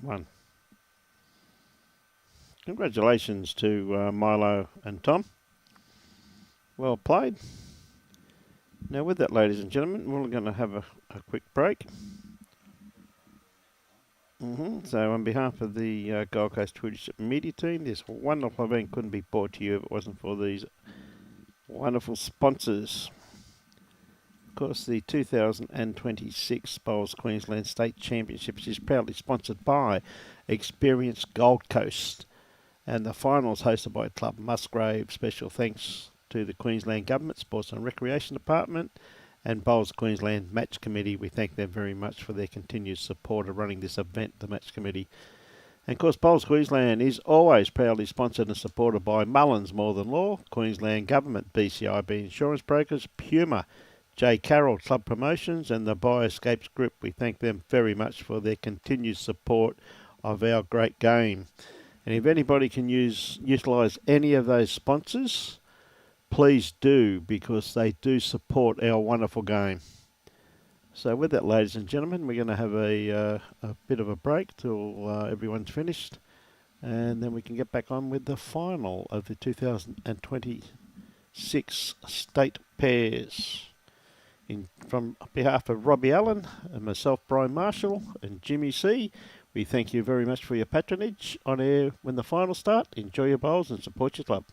One. Congratulations to Milo and Tom. Well played. Now with that, ladies and gentlemen, we're going to have a quick break. So on behalf of the Gold Coast Twitch media team, this wonderful event couldn't be brought to you if it wasn't for these wonderful sponsors. Of course, the 2026 Bowls Queensland State Championships is proudly sponsored by Experience Gold Coast, and the finals hosted by Club Musgrave. Special thanks to the Queensland Government Sports and Recreation Department and Bowls Queensland Match Committee. We thank them very much for their continued support of running this event, the Match Committee. And of course, Bowls Queensland is always proudly sponsored and supported by Mullins More Than Law, Queensland Government, BCIB Insurance Brokers, Puma, J. Carroll Club Promotions and the Bioscapes Group. We thank them very much for their continued support of our great game. And if anybody can utilise any of those sponsors, please do, because they do support our wonderful game. So with that, ladies and gentlemen, we're going to have a bit of a break till everyone's finished, and then we can get back on with the final of the 2026 state pairs. From behalf of Robbie Allen and myself, Brian Marshall, and Jimmy C, we thank you very much for your patronage on air when the finals start. Enjoy your bowls and support your club.